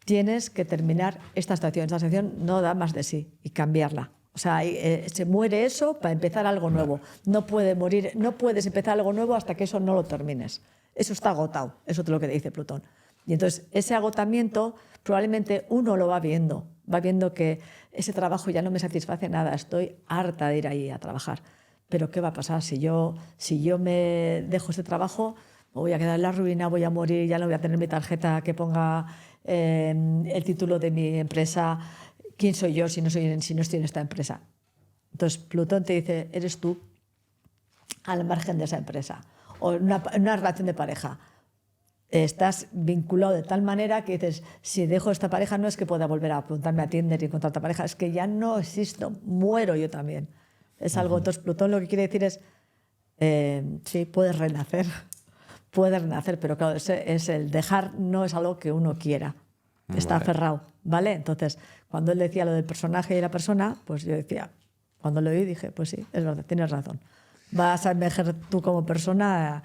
tienes que terminar esta estación. Esta estación no da más de sí y cambiarla. O sea, se muere eso para empezar algo nuevo. No puedes empezar algo nuevo hasta que eso no lo termines. Eso está agotado, eso es lo que te dice Plutón. Y entonces ese agotamiento probablemente uno lo va viendo que ese trabajo ya no me satisface nada, estoy harta de ir ahí a trabajar. Pero ¿qué va a pasar? Si yo me dejo este trabajo, me voy a quedar en la ruina, voy a morir, ya no voy a tener mi tarjeta que ponga el título de mi empresa. ¿Quién soy yo si no estoy en esta empresa? Entonces Plutón te dice, eres tú al margen de esa empresa. O en una relación de pareja. Estás vinculado de tal manera que dices, si dejo esta pareja no es que pueda volver a apuntarme a Tinder y encontrar otra pareja, es que ya no existo, muero yo también. Es algo, entonces Plutón lo que quiere decir es, sí, puedes renacer, pero claro, es el dejar no es algo que uno quiera, está aferrado, ¿vale? Entonces, cuando él decía lo del personaje y la persona, pues yo decía, cuando lo oí dije, pues sí, es verdad, tienes razón. Vas a emerger tú como persona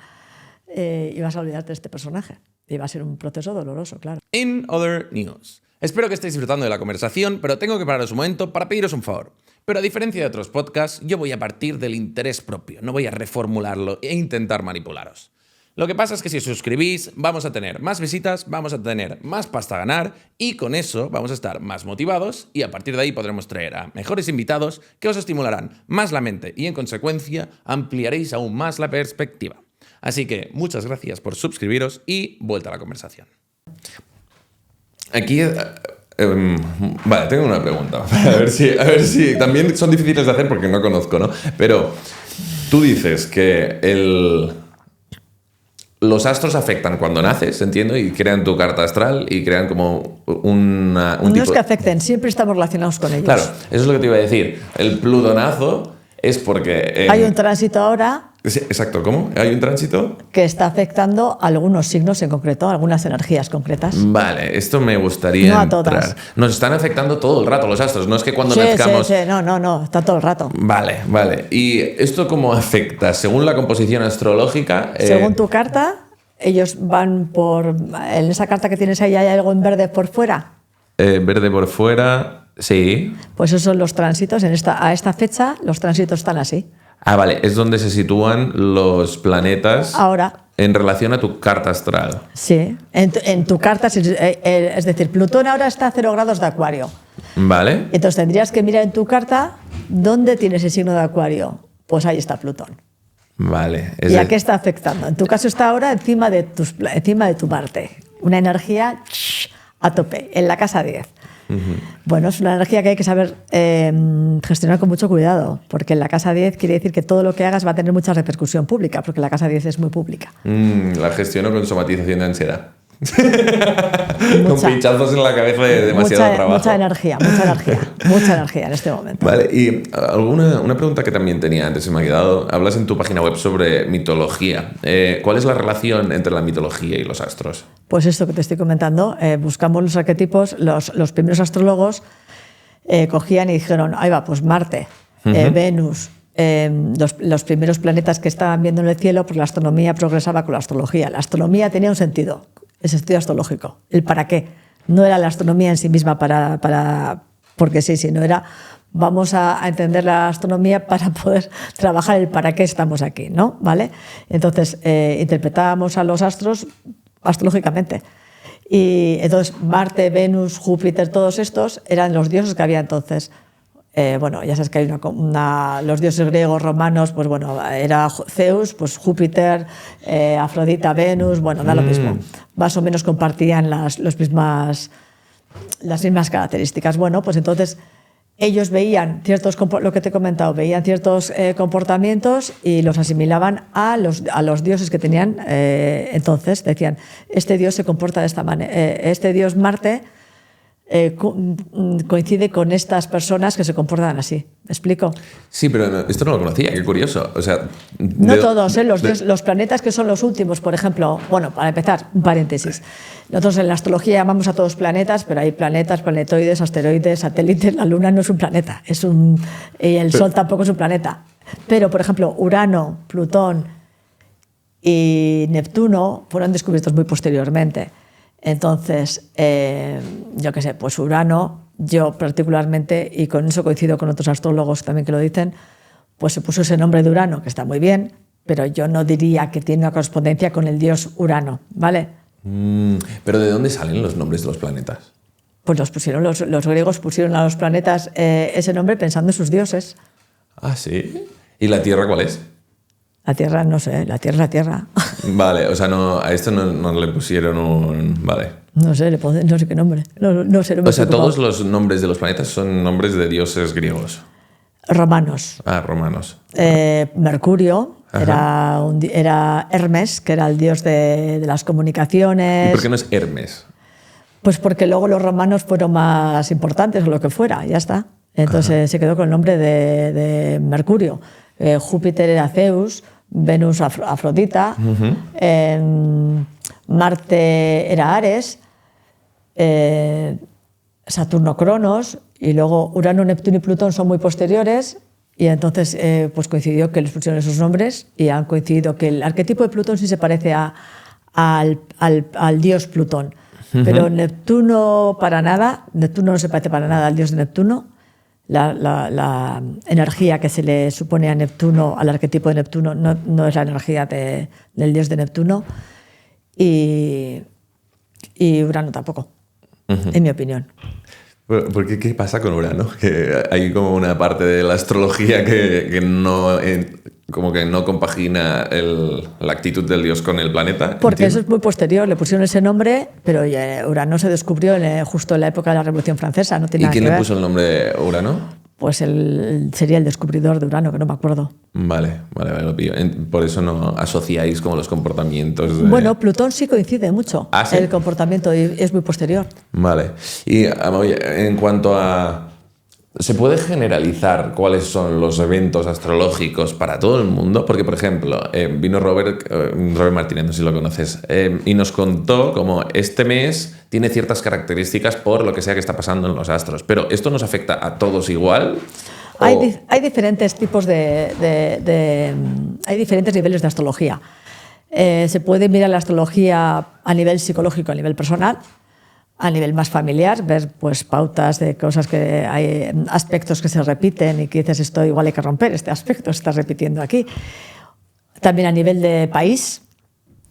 y vas a olvidarte de este personaje. Y va a ser un proceso doloroso, claro. In other news. Espero que estéis disfrutando de la conversación, pero tengo que pararos un momento para pediros un favor. Pero a diferencia de otros podcasts, yo voy a partir del interés propio, no voy a reformularlo e intentar manipularos. Lo que pasa es que si os suscribís, vamos a tener más visitas, vamos a tener más pasta a ganar y con eso vamos a estar más motivados y a partir de ahí podremos traer a mejores invitados que os estimularán más la mente y en consecuencia ampliaréis aún más la perspectiva. Así que muchas gracias por suscribiros y vuelta a la conversación. Aquí... vale, tengo una pregunta. A ver si también son difíciles de hacer porque no conozco, ¿no? Pero tú dices que los astros afectan cuando naces, entiendo, y crean tu carta astral y crean como un tipo... No es que afecten, siempre estamos relacionados con ellos. Claro, eso es lo que te iba a decir. El plutonazo es porque... Hay un tránsito ahora... Sí, exacto, ¿cómo? ¿Hay un tránsito? Que está afectando a algunos signos en concreto, algunas energías concretas. Vale, esto me gustaría No a entrar. todas. Nos están afectando todo el rato los astros, no es que cuando nazcamos... Sí, no, está todo el rato. Vale. ¿Y esto cómo afecta? Según la composición astrológica... Según tu carta, ellos van por... En esa carta que tienes ahí, ¿hay algo en verde por fuera? Verde por fuera, sí. Pues esos son los tránsitos. A esta fecha, los tránsitos están así. Ah, vale, es donde se sitúan los planetas ahora en relación a tu carta astral. Sí, en tu carta, es decir, Plutón ahora está a 0 grados de Acuario. Vale. Entonces tendrías que mirar en tu carta dónde tienes el signo de Acuario. Pues ahí está Plutón. Vale. ¿Y a qué está afectando? En tu caso está ahora encima de tu Marte. Una energía a tope, en la casa 10. Bueno, es una energía que hay que saber gestionar con mucho cuidado, porque en la casa 10 quiere decir que todo lo que hagas va a tener mucha repercusión pública, porque la casa 10 es muy pública. La gestiono con somatización de ansiedad. Con pinchazos en la cabeza de demasiado trabajo. Mucha energía en este momento. Vale, y una pregunta que también tenía antes, se me ha quedado. Hablas en tu página web sobre mitología. ¿Cuál es la relación entre la mitología y los astros? Pues esto que te estoy comentando, buscamos los arquetipos, los primeros astrólogos cogían y dijeron, ahí va, pues Marte, Venus, los primeros planetas que estaban viendo en el cielo, pues la astronomía progresaba con la astrología. La astronomía tenía un sentido, ese sentido astrológico, el para qué. No era la astronomía en sí misma porque sí, sino era vamos a entender la astronomía para poder trabajar el para qué estamos aquí, ¿no? ¿Vale? Entonces, interpretábamos a los astros astrológicamente. Y entonces Marte, Venus, Júpiter, todos estos eran los dioses que había entonces. Bueno, ya sabes que hay los dioses griegos, romanos, pues bueno, era Zeus, pues Júpiter, Afrodita, Venus, bueno, da lo mismo. Más o menos compartían las mismas características. Bueno, pues entonces ellos veían lo que te he comentado, veían ciertos comportamientos y los asimilaban a los dioses que tenían. Entonces decían, este dios se comporta de esta manera, este dios Marte coincide con estas personas que se comportan así. ¿Me explico? Sí, pero esto no lo conocía, qué curioso. O sea, No todos, los planetas que son los últimos, por ejemplo, bueno, para empezar, un paréntesis. Nosotros en la astrología llamamos a todos planetas, pero hay planetas, planetoides, asteroides, satélites. La Luna no es un planeta, y el Sol tampoco es un planeta. Pero, por ejemplo, Urano, Plutón y Neptuno fueron descubiertos muy posteriormente. Entonces, yo qué sé, pues Urano, yo particularmente, y con eso coincido con otros astrólogos también que lo dicen, pues se puso ese nombre de Urano, que está muy bien, pero yo no diría que tiene una correspondencia con el dios Urano, ¿vale? ¿Pero de dónde salen los nombres de los planetas? Pues los griegos pusieron a los planetas ese nombre pensando en sus dioses. Ah, ¿sí? ¿Y la Tierra cuál es? La Tierra, no sé, la Tierra es la Tierra. Vale, o sea, a esto no le pusieron un... Vale. No sé, no sé qué nombre. No sé, O sea, todos los nombres de los planetas son nombres de dioses griegos. Romanos. Ah, romanos. Mercurio era Hermes, que era el dios de las comunicaciones. ¿Y por qué no es Hermes? Pues porque luego los romanos fueron más importantes o lo que fuera, ya está. Entonces se quedó con el nombre de Mercurio. Júpiter era Zeus, Venus Afrodita, Marte era Ares, Saturno Cronos, y luego Urano, Neptuno y Plutón son muy posteriores, y entonces pues coincidió que les pusieron esos nombres y han coincidido que el arquetipo de Plutón sí se parece al dios Plutón, pero Neptuno para nada, Neptuno no se parece para nada al dios de Neptuno. La energía que se le supone a Neptuno, al arquetipo de Neptuno, no es la energía del dios de Neptuno, y Urano tampoco, en mi opinión. ¿Por qué pasa con Urano? Que hay como una parte de la astrología que no, como que no compagina la actitud del dios con el planeta. Porque ¿entiendes? eso es muy posterior, le pusieron ese nombre, pero Urano se descubrió justo en la época de la Revolución Francesa. No tiene ¿Y nada quién que le ver. puso el nombre Urano? Pues sería el descubridor de Urano, que no me acuerdo. Vale, lo pillo. Por eso no asociáis como los comportamientos de... Bueno, Plutón sí coincide mucho. ¿Ah, sí? El comportamiento y es muy posterior. Vale. Y oye, en cuanto a... ¿Se puede generalizar cuáles son los eventos astrológicos para todo el mundo? Porque, por ejemplo, vino Robert Martínez, no sé si lo conoces, y nos contó como este mes tiene ciertas características por lo que sea que está pasando en los astros. Pero ¿esto nos afecta a todos igual? Hay diferentes tipos hay diferentes niveles de astrología. Se puede mirar la astrología a nivel psicológico, a nivel personal, a nivel más familiar, ver pues pautas de cosas que hay, aspectos que se repiten y que dices esto igual hay que romper, este aspecto se está repitiendo aquí. También a nivel de país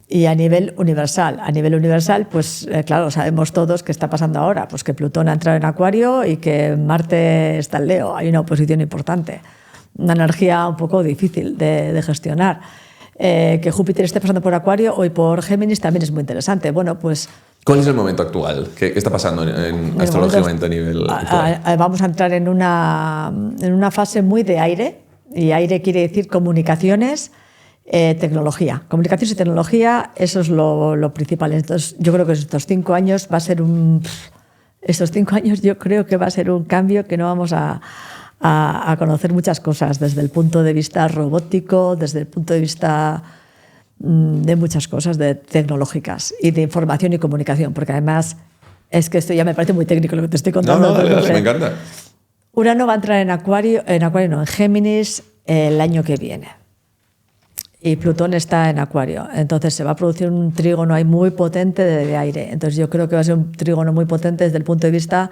y a nivel universal. A nivel universal, pues claro, sabemos todos qué está pasando ahora, pues que Plutón ha entrado en Acuario y que Marte está en Leo. Hay una oposición importante, una energía un poco difícil de gestionar. Que Júpiter esté pasando por Acuario o por Géminis también es muy interesante. Bueno, pues... ¿Cuál es el momento actual? ¿Qué está pasando astrológicamente a nivel actual? Vamos a entrar en una fase muy de aire, y aire quiere decir comunicaciones, tecnología. Comunicaciones y tecnología, eso es lo principal. Entonces, yo creo que estos 5 años va a ser estos 5 años yo creo que va a ser un cambio que no vamos a conocer muchas cosas desde el punto de vista robótico, desde el punto de vista de muchas cosas tecnológicas y de información y comunicación, porque además es que esto ya me parece muy técnico lo que te estoy contando. No, me encanta. Urano va a entrar en Géminis el año que viene. Y Plutón está en Acuario. Entonces se va a producir un trígono ahí muy potente de aire. Entonces yo creo que va a ser un trígono muy potente desde el punto de vista...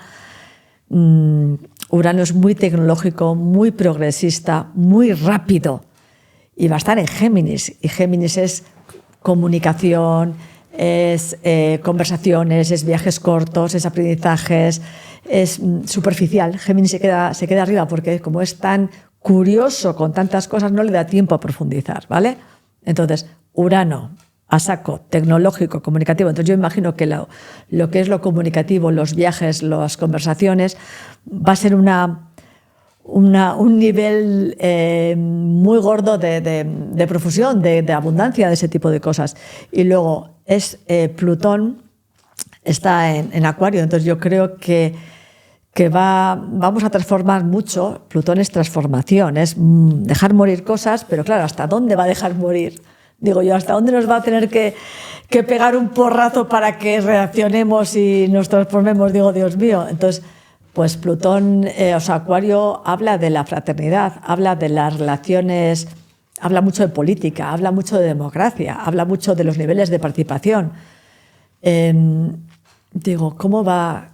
Urano es muy tecnológico, muy progresista, muy rápido. Y va a estar en Géminis. Y Géminis es comunicación, es conversaciones, es viajes cortos, es aprendizajes, es superficial. Géminis se queda arriba porque como es tan curioso con tantas cosas, no le da tiempo a profundizar, ¿vale? Entonces, Urano, a saco, tecnológico, comunicativo. Entonces yo imagino que lo que es lo comunicativo, los viajes, las conversaciones, va a ser una un nivel muy gordo de profusión, de abundancia de ese tipo de cosas. Y luego Plutón está en Acuario, entonces yo creo que vamos a transformar mucho. Plutón es transformación, es dejar morir cosas, pero claro, ¿hasta dónde va a dejar morir? Digo yo, ¿hasta dónde nos va a tener que pegar un porrazo para que reaccionemos y nos transformemos? Digo, Dios mío. Entonces, pues Plutón, Acuario habla de la fraternidad, habla de las relaciones, habla mucho de política, habla mucho de democracia, habla mucho de los niveles de participación. Digo, ¿cómo va?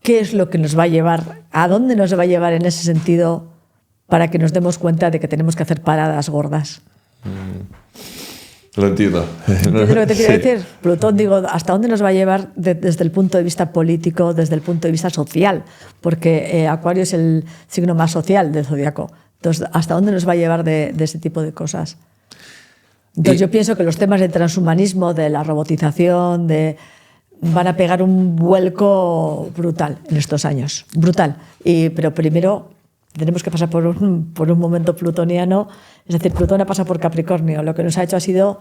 ¿Qué es lo que nos va a llevar? ¿A dónde nos va a llevar en ese sentido para que nos demos cuenta de que tenemos que hacer paradas gordas? Lo entiendo. ¿Entiendes lo que te quiero Sí. decir? Plutón, digo, ¿hasta dónde nos va a llevar desde el punto de vista político, desde el punto de vista social? Porque Acuario es el signo más social del zodiaco. Entonces, ¿hasta dónde nos va a llevar de ese tipo de cosas? Entonces, yo pienso que los temas del transhumanismo, de la robotización, van a pegar un vuelco brutal en estos años. Brutal. Pero primero tenemos que pasar por un momento plutoniano. Es decir, Plutón ha pasado por Capricornio. Lo que nos ha hecho ha sido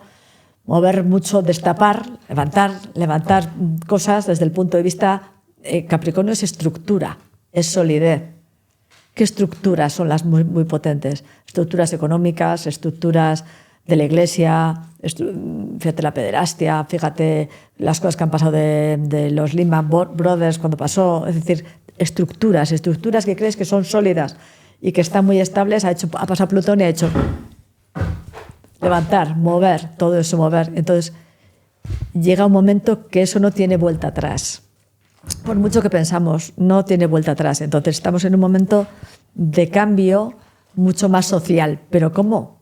mover mucho, destapar, levantar cosas desde el punto de vista... Capricornio es estructura, es solidez. ¿Qué estructuras son las muy potentes? Estructuras económicas, estructuras de la Iglesia, fíjate la pederastia, fíjate las cosas que han pasado de los Lehman Brothers cuando pasó. Es decir, estructuras que crees que son sólidas y que están muy estables. Ha pasado Plutón y ha hecho levantar, mover, todo eso mover. Entonces, llega un momento que eso no tiene vuelta atrás. Por mucho que pensamos, no tiene vuelta atrás. Entonces, estamos en un momento de cambio mucho más social. ¿Pero cómo?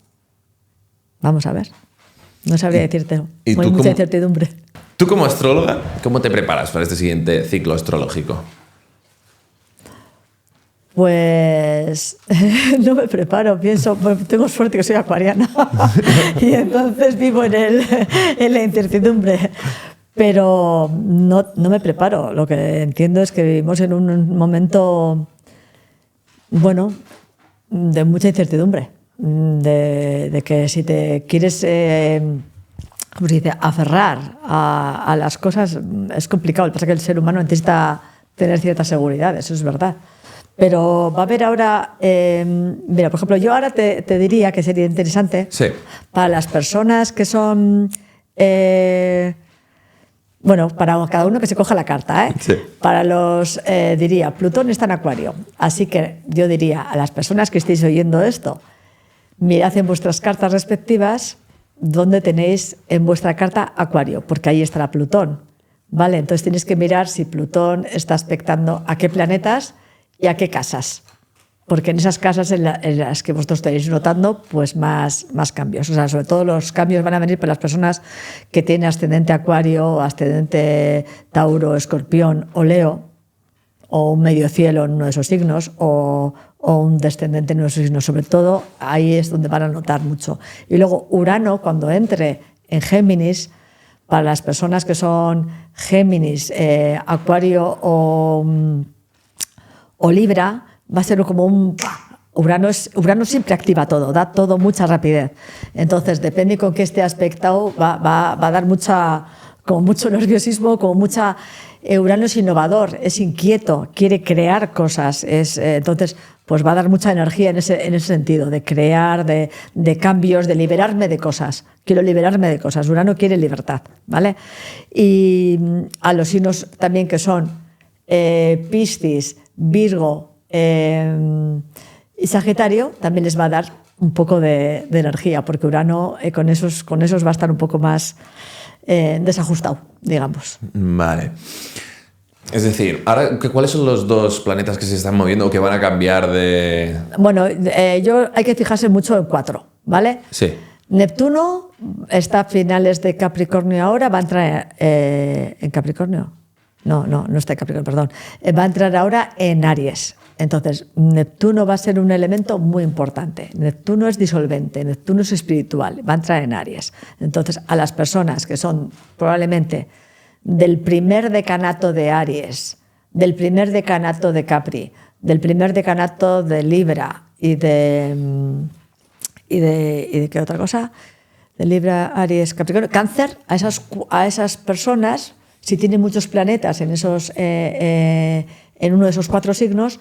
Vamos a ver. No sabría decirte. ¿Y Hay tú mucha cómo- incertidumbre. Tú como astróloga, ¿cómo te preparas para este siguiente ciclo astrológico? Pues no me preparo, pienso, pues, tengo suerte que soy acuariana y entonces vivo en la incertidumbre, pero no me preparo. Lo que entiendo es que vivimos en un momento, bueno, de mucha incertidumbre, de que si te quieres, ¿cómo se dice?, aferrar a las cosas es complicado. Lo que pasa es que el ser humano necesita tener cierta seguridad, eso es verdad. Pero va a haber ahora, mira, por ejemplo, yo ahora te diría que sería interesante Sí. para las personas que son, bueno, para cada uno que se coja la carta, ¿eh? Sí. Para los, diría, Plutón está en Acuario, así que yo diría a las personas que estéis oyendo esto, mirad en vuestras cartas respectivas dónde tenéis en vuestra carta Acuario, porque ahí estará Plutón, ¿vale? Entonces tienes que mirar si Plutón está aspectando a qué planetas y a qué casas, porque en esas casas en las que vosotros estaréis notando pues más cambios. O sea, sobre todo los cambios van a venir para las personas que tienen ascendente Acuario, ascendente Tauro, Escorpión o Leo, o un medio cielo en uno de esos signos, o un descendente en uno de esos signos. Sobre todo ahí es donde van a notar mucho. Y luego Urano, cuando entre en Géminis, para las personas que son Géminis, Acuario o Libra, va a ser como un... Urano siempre activa todo, da todo mucha rapidez. Entonces, depende con qué esté aspectado, va a dar como mucho nerviosismo, como mucha... Urano es innovador, es inquieto, quiere crear cosas. Entonces, pues va a dar mucha energía en ese sentido, de crear, de cambios, de liberarme de cosas. Quiero liberarme de cosas. Urano quiere libertad, ¿vale? Y a los signos también que son Piscis, Virgo y Sagitario, también les va a dar un poco de energía, porque Urano con esos va a estar un poco más desajustado, digamos. Vale. Es decir, ahora, ¿cuáles son los dos planetas que se están moviendo o que van a cambiar de...? Bueno, hay que fijarse mucho en 4, ¿vale? Sí. Neptuno está a finales de Capricornio ahora, va a entrar en Capricornio. No está en Capricornio, perdón. Va a entrar ahora en Aries. Entonces, Neptuno va a ser un elemento muy importante. Neptuno es disolvente, Neptuno es espiritual, va a entrar en Aries. Entonces, a las personas que son probablemente del primer decanato de Aries, del primer decanato de Capri, del primer decanato de Libra y de ¿qué otra cosa? De Libra, Aries, Capricornio, Cáncer, a esas personas, si tienen muchos planetas en uno de esos 4 signos,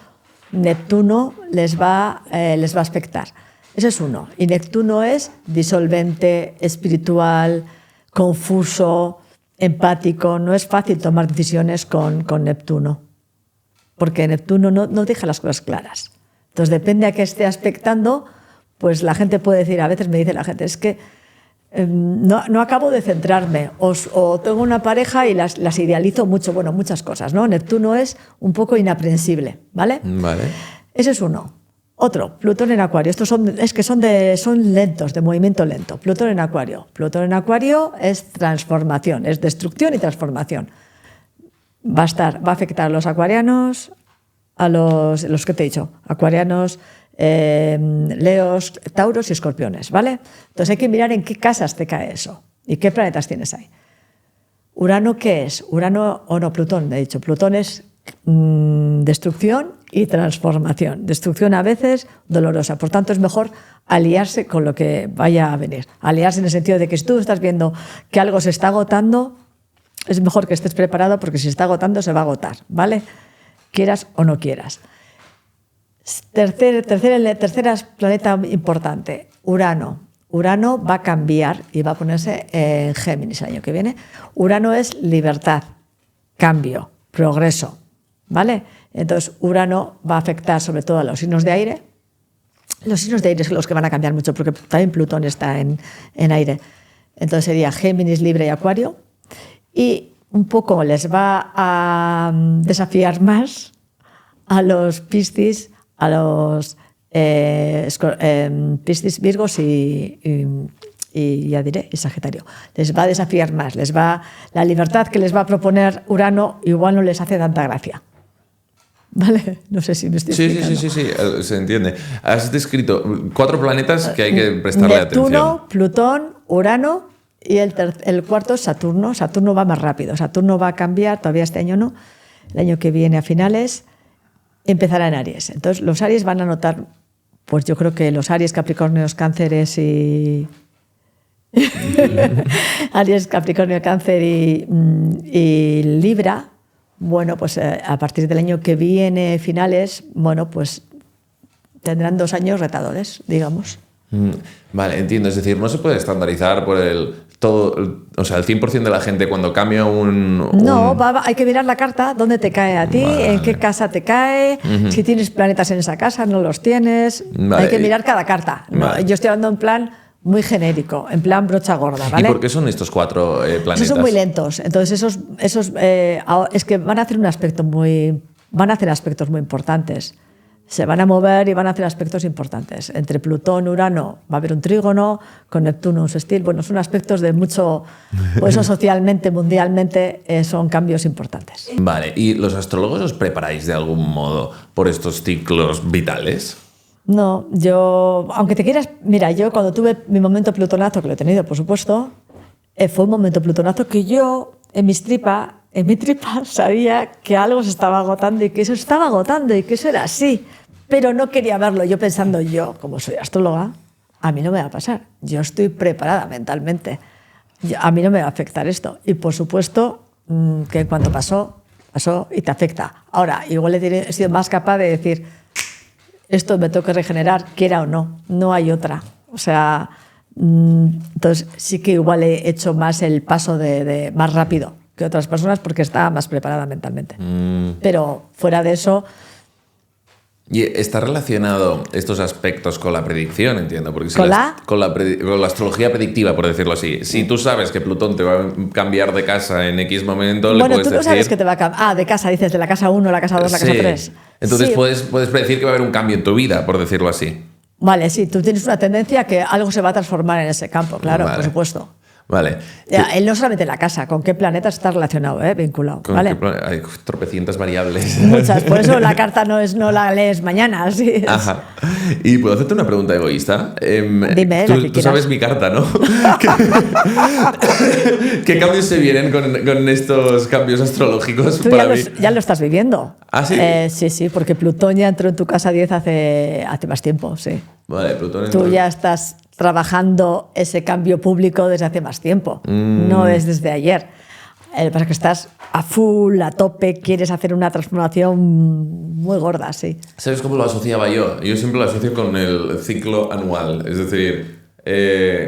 Neptuno les va a afectar. Ese es uno. Y Neptuno es disolvente, espiritual, confuso, empático. No es fácil tomar decisiones con Neptuno, porque Neptuno no deja las cosas claras. Entonces, depende a qué esté aspectando, pues la gente puede decir, a veces me dice la gente, es que no acabo de centrarme, o tengo una pareja y las idealizo mucho, bueno, muchas cosas, ¿no? Neptuno es un poco inaprensible, ¿vale? Vale. Ese es uno. Otro, Plutón en Acuario. Estos son lentos, de movimiento lento. Plutón en Acuario. Plutón en Acuario es transformación, es destrucción y transformación. Va a afectar a los acuarianos, a los que te he dicho, acuarianos, Leos, Tauros y Escorpiones, ¿vale? Entonces hay que mirar en qué casas te cae eso y qué planetas tienes ahí. ¿Urano qué es? Plutón, he dicho. Plutón es destrucción y transformación. Destrucción a veces dolorosa. Por tanto, es mejor aliarse con lo que vaya a venir. Aliarse en el sentido de que si tú estás viendo que algo se está agotando, es mejor que estés preparado, porque si se está agotando, se va a agotar, ¿vale? Quieras o no quieras. Tercera planeta importante, Urano. Urano va a cambiar y va a ponerse en Géminis el año que viene. Urano es libertad, cambio, progreso, ¿vale? Entonces, Urano va a afectar sobre todo a los signos de aire. Los signos de aire son los que van a cambiar mucho, porque también Plutón está en aire. Entonces sería Géminis, Libra y Acuario. Y un poco les va a desafiar más a los Piscis, a los Piscis, Virgos y ya diré, y Sagitario. Les va a desafiar más, la libertad que les va a proponer Urano igual no les hace tanta gracia. ¿Vale? No sé si me estoy explicando. Sí, se entiende. Has descrito 4 planetas que hay que prestarle atención. Neptuno, Plutón, Urano y el cuarto es Saturno. Saturno va más rápido. Saturno va a cambiar, todavía este año no. El año que viene a finales empezará en Aries. Entonces los Aries van a notar, pues yo creo que los Aries, Capricornios, Cánceres y... Aries, Capricornio, Cáncer y Libra. Bueno, pues a partir del año que viene, finales, bueno, pues tendrán 2 años retadores, digamos. Vale, entiendo. Es decir, no se puede estandarizar por el 100% de la gente cuando cambia No, hay que mirar la carta, dónde te cae a ti, Vale. en qué casa te cae, si tienes planetas en esa casa, no los tienes. Vale. Hay que mirar cada carta. Vale. Yo estoy hablando en plan muy genérico, en plan brocha gorda, ¿vale? ¿Y por qué son estos 4 planetas? Esos son muy lentos. Entonces esos es que van a hacer aspectos muy importantes. Se van a mover y van a hacer aspectos importantes. Entre Plutón, Urano va a haber un trígono, con Neptuno un sextil. Bueno, son aspectos de mucho... Pues eso socialmente, mundialmente, son cambios importantes. Vale, ¿y los astrólogos os preparáis de algún modo por estos ciclos vitales? No, aunque te quieras... Mira, yo cuando tuve mi momento plutonazo, que lo he tenido, por supuesto, fue un momento plutonazo que yo, en mi tripa sabía que algo se estaba agotando y que eso estaba agotando y que eso era así. Pero no quería verlo. Yo pensando, como soy astróloga, a mí no me va a pasar. Yo estoy preparada mentalmente. A mí no me va a afectar esto. Y por supuesto que en cuanto pasó y te afecta. Ahora, igual he sido más capaz de decir, esto me tengo que regenerar, quiera o no. No hay otra. O sea, entonces sí que igual he hecho más el paso de más rápido que otras personas porque estaba más preparada mentalmente. Pero fuera de eso... ¿Y está relacionado estos aspectos con la predicción, entiendo? Porque ¿Con la astrología predictiva, por decirlo así. Si tú sabes que Plutón te va a cambiar de casa en X momento, le puedes tú no decir... sabes que te va a cambiar. De casa, dices, de la casa 1, la casa 2, la casa 3. Entonces sí. puedes predecir que va a haber un cambio en tu vida, por decirlo así. Vale, sí, tú tienes una tendencia a que algo se va a transformar en ese campo, claro, Vale. por supuesto. Vale. Ya, él no solamente la casa, con qué planetas está relacionado, vinculado. ¿Vale? Hay tropecientas variables. Muchas, por eso la carta no la lees mañana. Así es. Ajá. Y puedo hacerte una pregunta egoísta. Dime, la que tú quieras. sabes mi carta, ¿no? ¿Qué cambios se vienen con estos cambios astrológicos Tú para mí? ya lo estás viviendo. ¿Ah, sí? Sí, porque Plutón ya entró en tu casa 10 hace más tiempo, sí. Vale, Plutón Tú ya estás trabajando ese cambio público desde hace más tiempo, no es desde ayer. Lo que pasa es que estás a full, a tope, quieres hacer una transformación muy gorda, sí. ¿Sabes cómo lo asociaba yo? Yo siempre lo asocio con el ciclo anual. Es decir,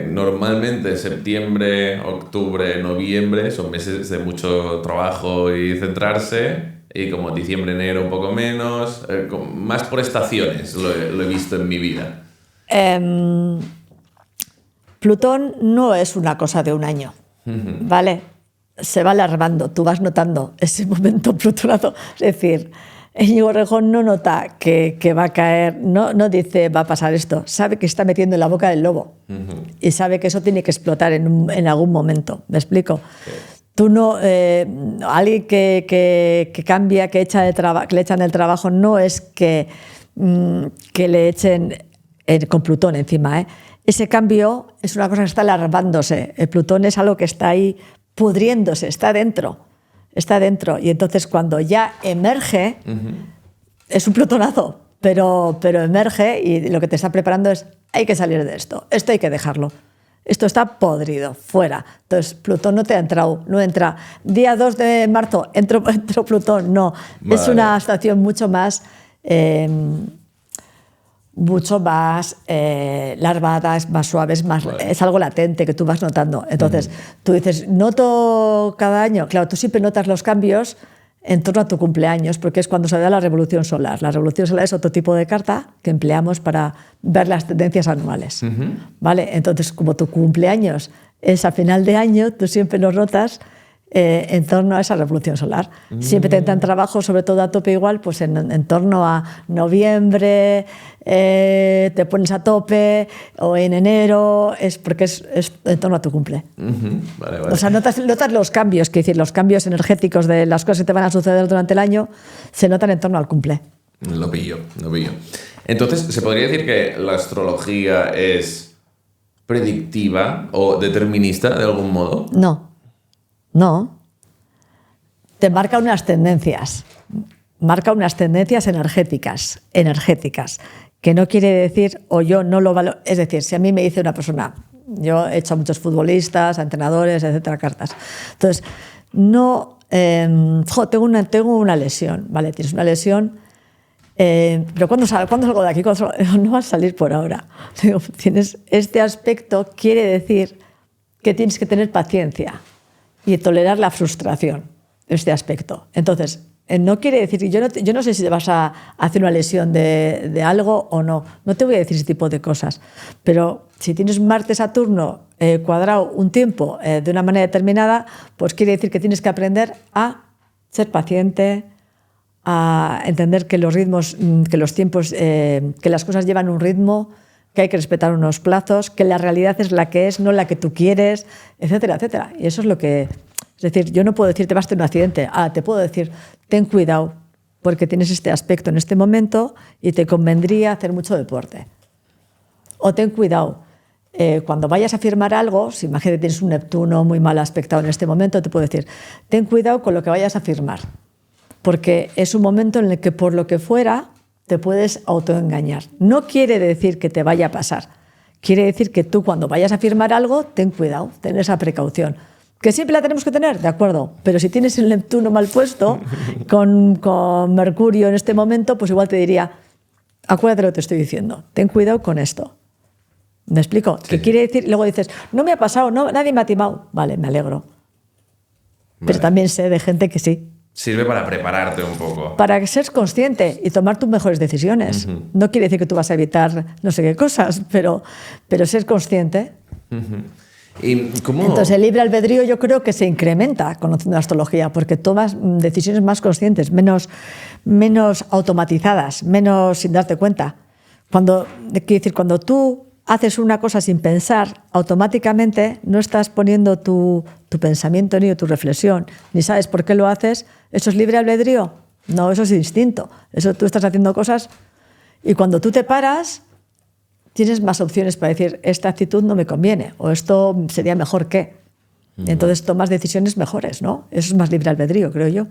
normalmente septiembre, octubre, noviembre son meses de mucho trabajo y centrarse. Y como diciembre, enero un poco menos. Más por estaciones lo he visto en mi vida. Plutón no es una cosa de un año, ¿vale? Se va alargando, tú vas notando ese momento plutonazo. Es decir, Íñigo Rejón no nota que va a caer, no dice va a pasar esto, sabe que está metiendo en la boca del lobo y sabe que eso tiene que explotar en algún momento. ¿Me explico? Tú no, alguien que cambia, que le echan el trabajo, no es que le echen con Plutón encima, Ese cambio es una cosa que está alargándose. El Plutón es algo que está ahí pudriéndose, está dentro. Y entonces cuando ya emerge, es un plutonazo, pero emerge y lo que te está preparando es hay que salir de esto hay que dejarlo. Esto está podrido, fuera. Entonces Plutón no entra. Día 2 de marzo, entró Plutón, no. Vale. Es una estación mucho más larvada, es más suave, es algo latente que tú vas notando. Entonces, tú dices, noto cada año. Claro, tú siempre notas los cambios en torno a tu cumpleaños, porque es cuando se da la revolución solar. La revolución solar es otro tipo de carta que empleamos para ver las tendencias anuales. ¿Vale? Entonces, como tu cumpleaños es a final de año, tú siempre lo notas en torno a esa revolución solar. Siempre te entran trabajos, sobre todo a tope igual, pues en torno a noviembre, te pones a tope, o en enero, es porque es en torno a tu cumple. Vale. O sea, notas los cambios, que decir, los cambios energéticos de las cosas que te van a suceder durante el año, se notan en torno al cumple. Lo pillo. Entonces, ¿se podría decir que la astrología es predictiva o determinista de algún modo? No. Te marca unas tendencias. Marca unas tendencias energéticas, que no quiere decir, o yo no lo valoro. Es decir, si a mí me dice una persona, yo he hecho a muchos futbolistas, a entrenadores, etcétera, cartas. Entonces, tengo una lesión, ¿vale? Tienes una lesión, pero ¿cuándo salgo de aquí? No vas a salir por ahora. Tienes este aspecto, quiere decir que tienes que tener paciencia y tolerar la frustración, este aspecto. Entonces, no quiere decir, yo no sé si te vas a hacer una lesión de algo o no te voy a decir ese tipo de cosas, pero si tienes Marte-Saturno cuadrado un tiempo de una manera determinada, pues quiere decir que tienes que aprender a ser paciente, a entender que los ritmos, que los tiempos, que las cosas llevan un ritmo, que hay que respetar unos plazos, que la realidad es la que es, no la que tú quieres, etcétera, etcétera. Y eso es lo que... Es decir, yo no puedo decirte vas a tener un accidente. Te puedo decir, ten cuidado, porque tienes este aspecto en este momento y te convendría hacer mucho deporte. O ten cuidado, cuando vayas a firmar algo, si imagínate tienes un Neptuno muy mal aspectado en este momento, te puedo decir, ten cuidado con lo que vayas a firmar, porque es un momento en el que por lo que fuera te puedes autoengañar. No quiere decir que te vaya a pasar. Quiere decir que tú cuando vayas a firmar algo, ten cuidado, ten esa precaución. ¿Que siempre la tenemos que tener? De acuerdo. Pero si tienes el Neptuno mal puesto, con Mercurio en este momento, pues igual te diría, acuérdate de lo que te estoy diciendo, ten cuidado con esto. ¿Me explico? Sí. ¿Qué quiere decir? Luego dices, no me ha pasado, nadie me ha timado. Vale, me alegro. Vale. Pero también sé de gente que sí. Sirve para prepararte un poco. Para que seas consciente y tomar tus mejores decisiones. No quiere decir que tú vas a evitar no sé qué cosas, pero ser consciente. ¿Y cómo? Entonces el libre albedrío yo creo que se incrementa conociendo la astrología, porque tomas decisiones más conscientes, menos automatizadas, menos sin darte cuenta. Cuando tú haces una cosa sin pensar, automáticamente no estás poniendo tu pensamiento ni tu reflexión, ni sabes por qué lo haces. ¿Eso es libre albedrío? No, eso es instinto. Eso tú estás haciendo cosas y cuando tú te paras, tienes más opciones para decir, esta actitud no me conviene o esto sería mejor que. Entonces tomas decisiones mejores, ¿no? Eso es más libre albedrío, creo yo.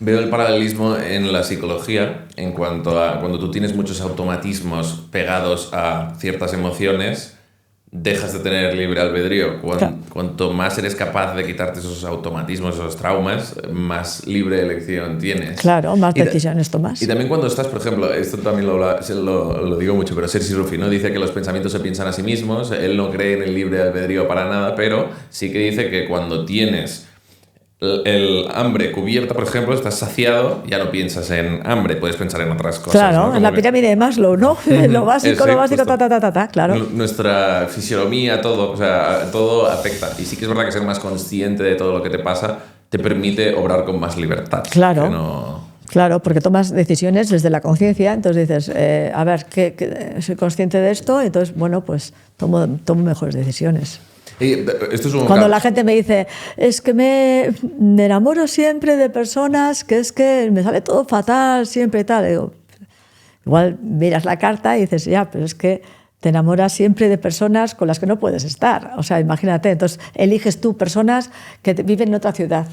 Veo el paralelismo en la psicología en cuanto a cuando tú tienes muchos automatismos pegados a ciertas emociones, dejas de tener libre albedrío. Cuanto más eres capaz de quitarte esos automatismos, esos traumas, más libre elección tienes. Claro, más decisiones tomas. Y también cuando estás, por ejemplo, esto también lo digo mucho, pero Sergi Rufi, ¿no? Dice que los pensamientos se piensan a sí mismos, él no cree en el libre albedrío para nada, pero sí que dice que cuando tienes el hambre cubierta, por ejemplo, estás saciado, ya no piensas en hambre, puedes pensar en otras cosas. Claro, ¿no? en la pirámide de Maslow, ¿no? Lo básico, claro. Nuestra fisionomía, todo, o sea, todo afecta. Y sí que es verdad que ser más consciente de todo lo que te pasa te permite obrar con más libertad. Claro. Claro, porque tomas decisiones desde la conciencia, entonces dices, a ver, soy consciente de esto, entonces, bueno, pues tomo mejores decisiones. Esto es Cuando la gente me dice, es que me enamoro siempre de personas que es que me sale todo fatal siempre y tal, digo, igual miras la carta y dices, ya, pero es que te enamoras siempre de personas con las que no puedes estar. O sea, imagínate, entonces eliges tú personas que viven en otra ciudad,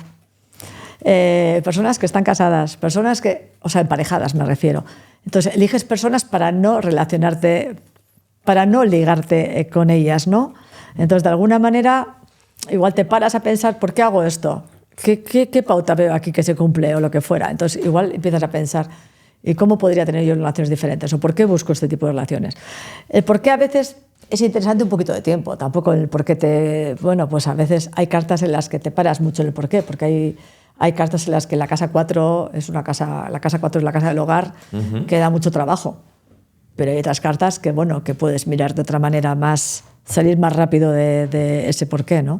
personas que están casadas, personas que, o sea, emparejadas me refiero. Entonces eliges personas para no relacionarte, para no ligarte con ellas, ¿no? Entonces, de alguna manera, igual te paras a pensar, ¿por qué hago esto? ¿Qué pauta veo aquí que se cumple o lo que fuera? Entonces, igual empiezas a pensar, ¿y cómo podría tener yo relaciones diferentes? ¿O por qué busco este tipo de relaciones? El por qué a veces es interesante un poquito de tiempo. Tampoco el por qué Bueno, pues a veces hay cartas en las que te paras mucho en el por qué, porque hay cartas en las que la casa 4 es la casa 4 es la casa del hogar, que da mucho trabajo. Pero hay otras cartas que, bueno, que puedes mirar de otra manera más, salir más rápido de ese porqué, ¿no?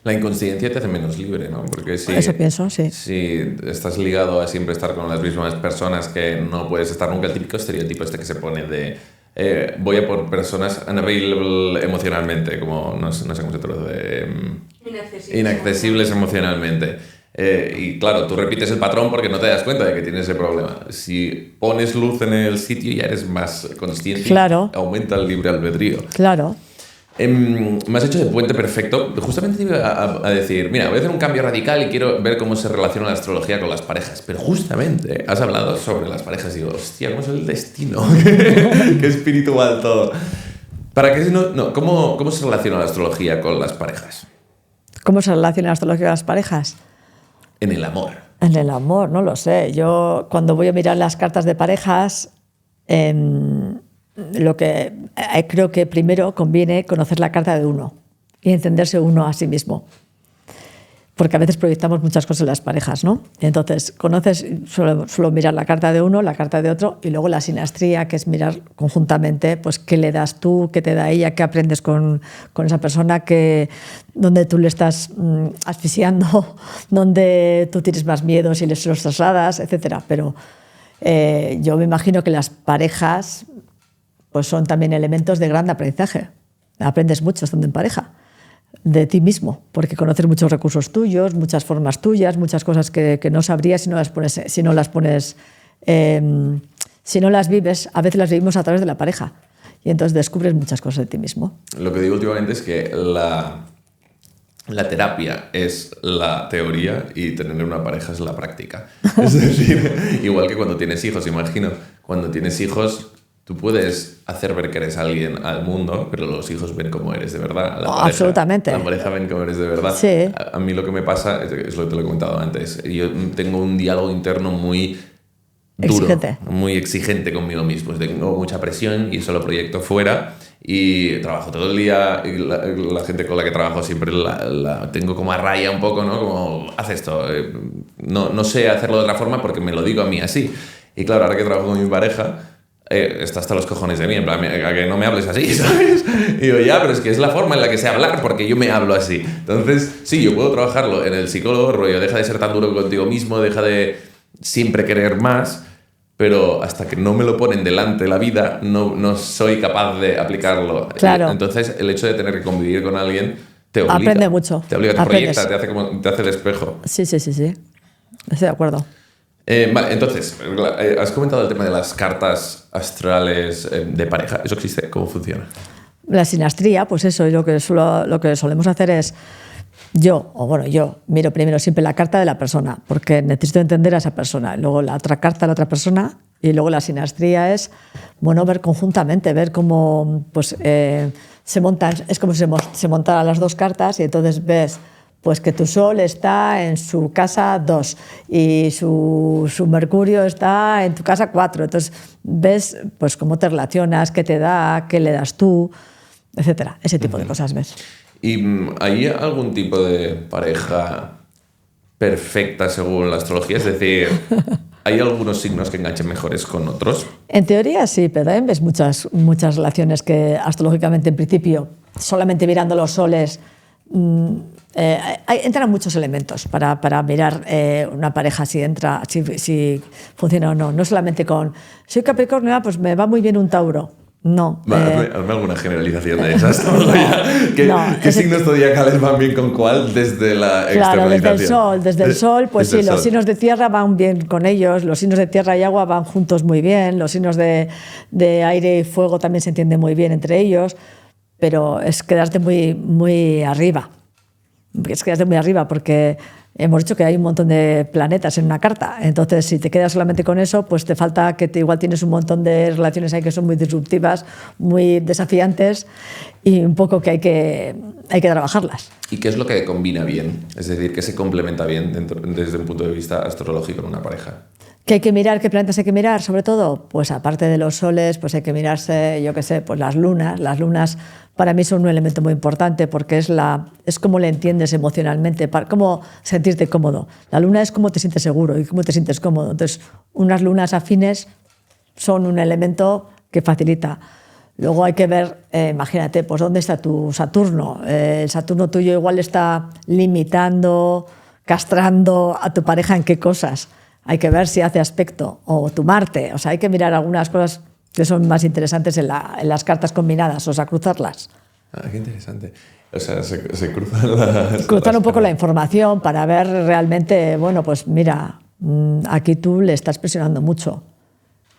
La inconsciencia te hace menos libre, ¿no? Porque eso pienso, sí. Si estás ligado a siempre estar con las mismas personas que no puedes estar nunca, el típico estereotipo este que se pone de voy a por personas unavailable emocionalmente, como no sé cómo se traduce, inaccesibles emocionalmente. Y claro, tú repites el patrón porque no te das cuenta de que tienes ese problema. Si pones luz en el sitio ya eres más consciente, claro. Y aumenta el libre albedrío. Claro. Me has hecho de puente perfecto. Justamente te iba a decir, mira, voy a hacer un cambio radical y quiero ver cómo se relaciona la astrología con las parejas. Pero justamente has hablado sobre las parejas y digo, hostia, ¿cómo es el destino? Qué espiritual todo. ¿Para qué ¿Cómo se relaciona la astrología con las parejas? ¿Cómo se relaciona la astrología con las parejas? En el amor. En el amor, no lo sé. Yo cuando voy a mirar las cartas de parejas, lo que creo que primero conviene conocer la carta de uno y entenderse uno a sí mismo. Porque a veces proyectamos muchas cosas en las parejas, ¿no? Entonces, suelo mirar la carta de uno, la carta de otro, y luego la sinastría, que es mirar conjuntamente pues, qué le das tú, qué te da ella, qué aprendes con esa persona, donde tú le estás asfixiando, donde tú tienes más miedos y les los trasladas, etc. Pero yo me imagino que las parejas pues, son también elementos de gran aprendizaje. Aprendes mucho estando en pareja. De ti mismo, porque conoces muchos recursos tuyos, muchas formas tuyas, muchas cosas que no sabrías si no las vives. A veces las vivimos a través de la pareja y entonces descubres muchas cosas de ti mismo. Lo que digo últimamente es que la terapia es la teoría y tener una pareja es la práctica. Es decir, igual que cuando tienes hijos, imagino, cuando tienes hijos tú puedes hacer ver que eres alguien al mundo, pero los hijos ven cómo eres de verdad. Absolutamente. La pareja ven cómo eres de verdad. Sí. A mí lo que me pasa, es lo que te lo he comentado antes, yo tengo un diálogo interno muy duro, muy exigente conmigo mismo. Tengo mucha presión y eso lo proyecto fuera y trabajo todo el día y la gente con la que trabajo siempre la tengo como a raya un poco, ¿no? Como, haz esto. No sé hacerlo de otra forma porque me lo digo a mí así. Y claro, ahora que trabajo con mi pareja, está hasta los cojones de mí, en plan, a que no me hables así, ¿sabes? Y digo, ya, pero es que es la forma en la que sé hablar, porque yo me hablo así. Entonces, sí, yo puedo trabajarlo en el psicólogo, rollo, deja de ser tan duro contigo mismo, deja de siempre querer más, pero hasta que no me lo ponen delante la vida, no soy capaz de aplicarlo. Claro. Entonces, el hecho de tener que convivir con alguien te obliga. Aprende mucho. Te obliga, te Aprendes. proyecta, te hace de espejo. Sí. Estoy de acuerdo. Vale, entonces, has comentado el tema de las cartas astrales de pareja. ¿Eso existe? ¿Cómo funciona? La sinastría, pues eso, y lo que solemos hacer es, yo miro primero siempre la carta de la persona, porque necesito entender a esa persona, luego la otra carta de la otra persona, y luego la sinastría es, bueno, ver conjuntamente, ver cómo pues, se montan, es como si se montaran las dos cartas y entonces ves pues que tu Sol está en su casa 2 y su Mercurio está en tu casa 4. Entonces ves pues, cómo te relacionas, qué te da, qué le das tú, etcétera. Ese tipo de cosas ves. ¿Y hay algún tipo de pareja perfecta según la astrología? Es decir, ¿hay algunos signos que enganchen mejores con otros? En teoría sí, pero también ves muchas relaciones que astrológicamente en principio, solamente mirando los soles, entran muchos elementos para mirar una pareja si funciona o no. No solamente con, soy Capricornio, pues me va muy bien un Tauro. No. Hazme alguna generalización de esas. ¿Qué signos zodiacales van bien con cuál desde la externalización? Desde el Sol, pues sí, los signos de tierra van bien con ellos, los signos de tierra y agua van juntos muy bien, los signos de aire y fuego también se entienden muy bien entre ellos, pero es quedarte muy arriba. Es quedarte muy arriba porque hemos dicho que hay un montón de planetas en una carta. Entonces, si te quedas solamente con eso, pues te falta que igual tienes un montón de relaciones ahí que son muy disruptivas, muy desafiantes y un poco que hay que trabajarlas. ¿Y qué es lo que combina bien? Es decir, ¿qué se complementa bien desde un punto de vista astrológico en una pareja? ¿Qué hay que mirar? ¿Qué planetas hay que mirar? Sobre todo, pues aparte de los soles, pues hay que mirarse, yo qué sé, pues las lunas. Las lunas para mí son un elemento muy importante porque es cómo le entiendes emocionalmente, cómo sentirte cómodo. La luna es cómo te sientes seguro y cómo te sientes cómodo. Entonces, unas lunas afines son un elemento que facilita. Luego hay que ver, imagínate, pues dónde está tu Saturno. El Saturno tuyo igual está limitando, castrando a tu pareja en qué cosas. Hay que ver si hace aspecto, o tu Marte. O sea, hay que mirar algunas cosas que son más interesantes en las cartas combinadas, o sea, cruzarlas. Ah, qué interesante. O sea, se cruzan las... Cruzar un poco la información para ver realmente, bueno, pues mira, aquí tú le estás presionando mucho.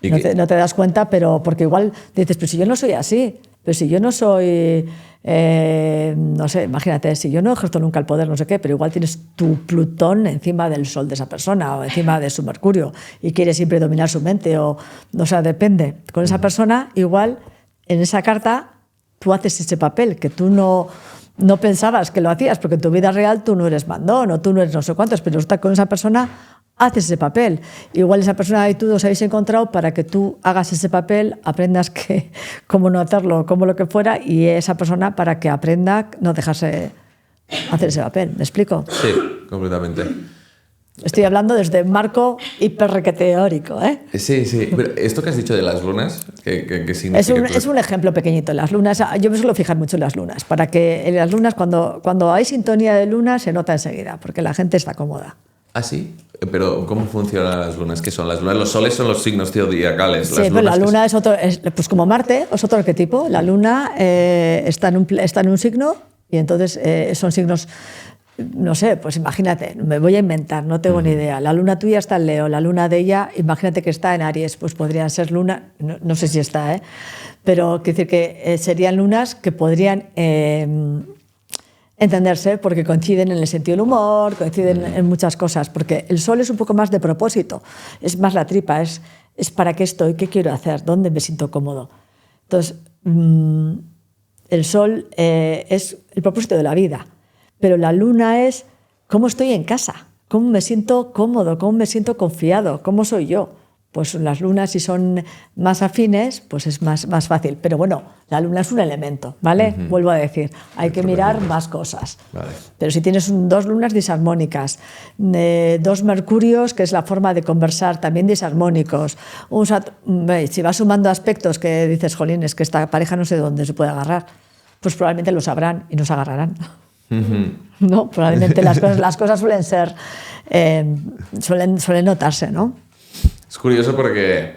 No te das cuenta, pero porque igual dices, pero si yo no soy así, pero si yo no soy, no sé, imagínate, si yo no ejerzo nunca el poder, no sé qué, pero igual tienes tu Plutón encima del Sol de esa persona o encima de su Mercurio y quieres siempre dominar su mente o sea, depende. Con esa persona, igual, en esa carta, tú haces ese papel que tú no pensabas que lo hacías, porque en tu vida real tú no eres mandón o tú no eres no sé cuántos, pero con esa persona haces ese papel. Igual esa persona y tú os habéis encontrado para que tú hagas ese papel, aprendas cómo no hacerlo, cómo lo que fuera, y esa persona para que aprenda no dejarse hacer ese papel. ¿Me explico? Sí, completamente. Estoy hablando desde marco hiperrequeteórico, ¿eh? Sí. Pero esto que has dicho de las lunas, ¿qué significa? Es un ejemplo pequeñito. Las lunas, yo me suelo fijar mucho en las lunas, para que en las lunas, cuando hay sintonía de luna, se nota enseguida, porque la gente está cómoda. ¿Ah, sí? Pero ¿cómo funcionan las lunas? ¿Qué son las lunas? Los soles son los signos zodiacales. Sí, pero la luna es otro, pues como Marte, es otro arquetipo. La luna está en un signo y entonces son signos, no sé, pues imagínate, me voy a inventar, no tengo ni idea. La luna tuya está en Leo, la luna de ella, imagínate que está en Aries, pues podrían ser luna, no sé si está, pero quiero decir que serían lunas que podrían entenderse porque coinciden en el sentido del humor, coinciden en muchas cosas, porque el Sol es un poco más de propósito, es más la tripa, es para qué estoy, qué quiero hacer, dónde me siento cómodo. Entonces, el Sol es el propósito de la vida, pero la Luna es cómo estoy en casa, cómo me siento cómodo, cómo me siento confiado, cómo soy yo. Pues las lunas, si son más afines, pues es más fácil. Pero bueno, la luna es un elemento, ¿vale? Vuelvo a decir, hay que mirar más cosas. Vale. Pero si tienes dos lunas disarmónicas, dos mercurios, que es la forma de conversar, también disarmónicos, si vas sumando aspectos que dices, jolín, es que esta pareja no sé dónde se puede agarrar, pues probablemente lo sabrán y nos agarrarán. ¿No? Probablemente las cosas suelen ser, suelen notarse, ¿no? Es curioso porque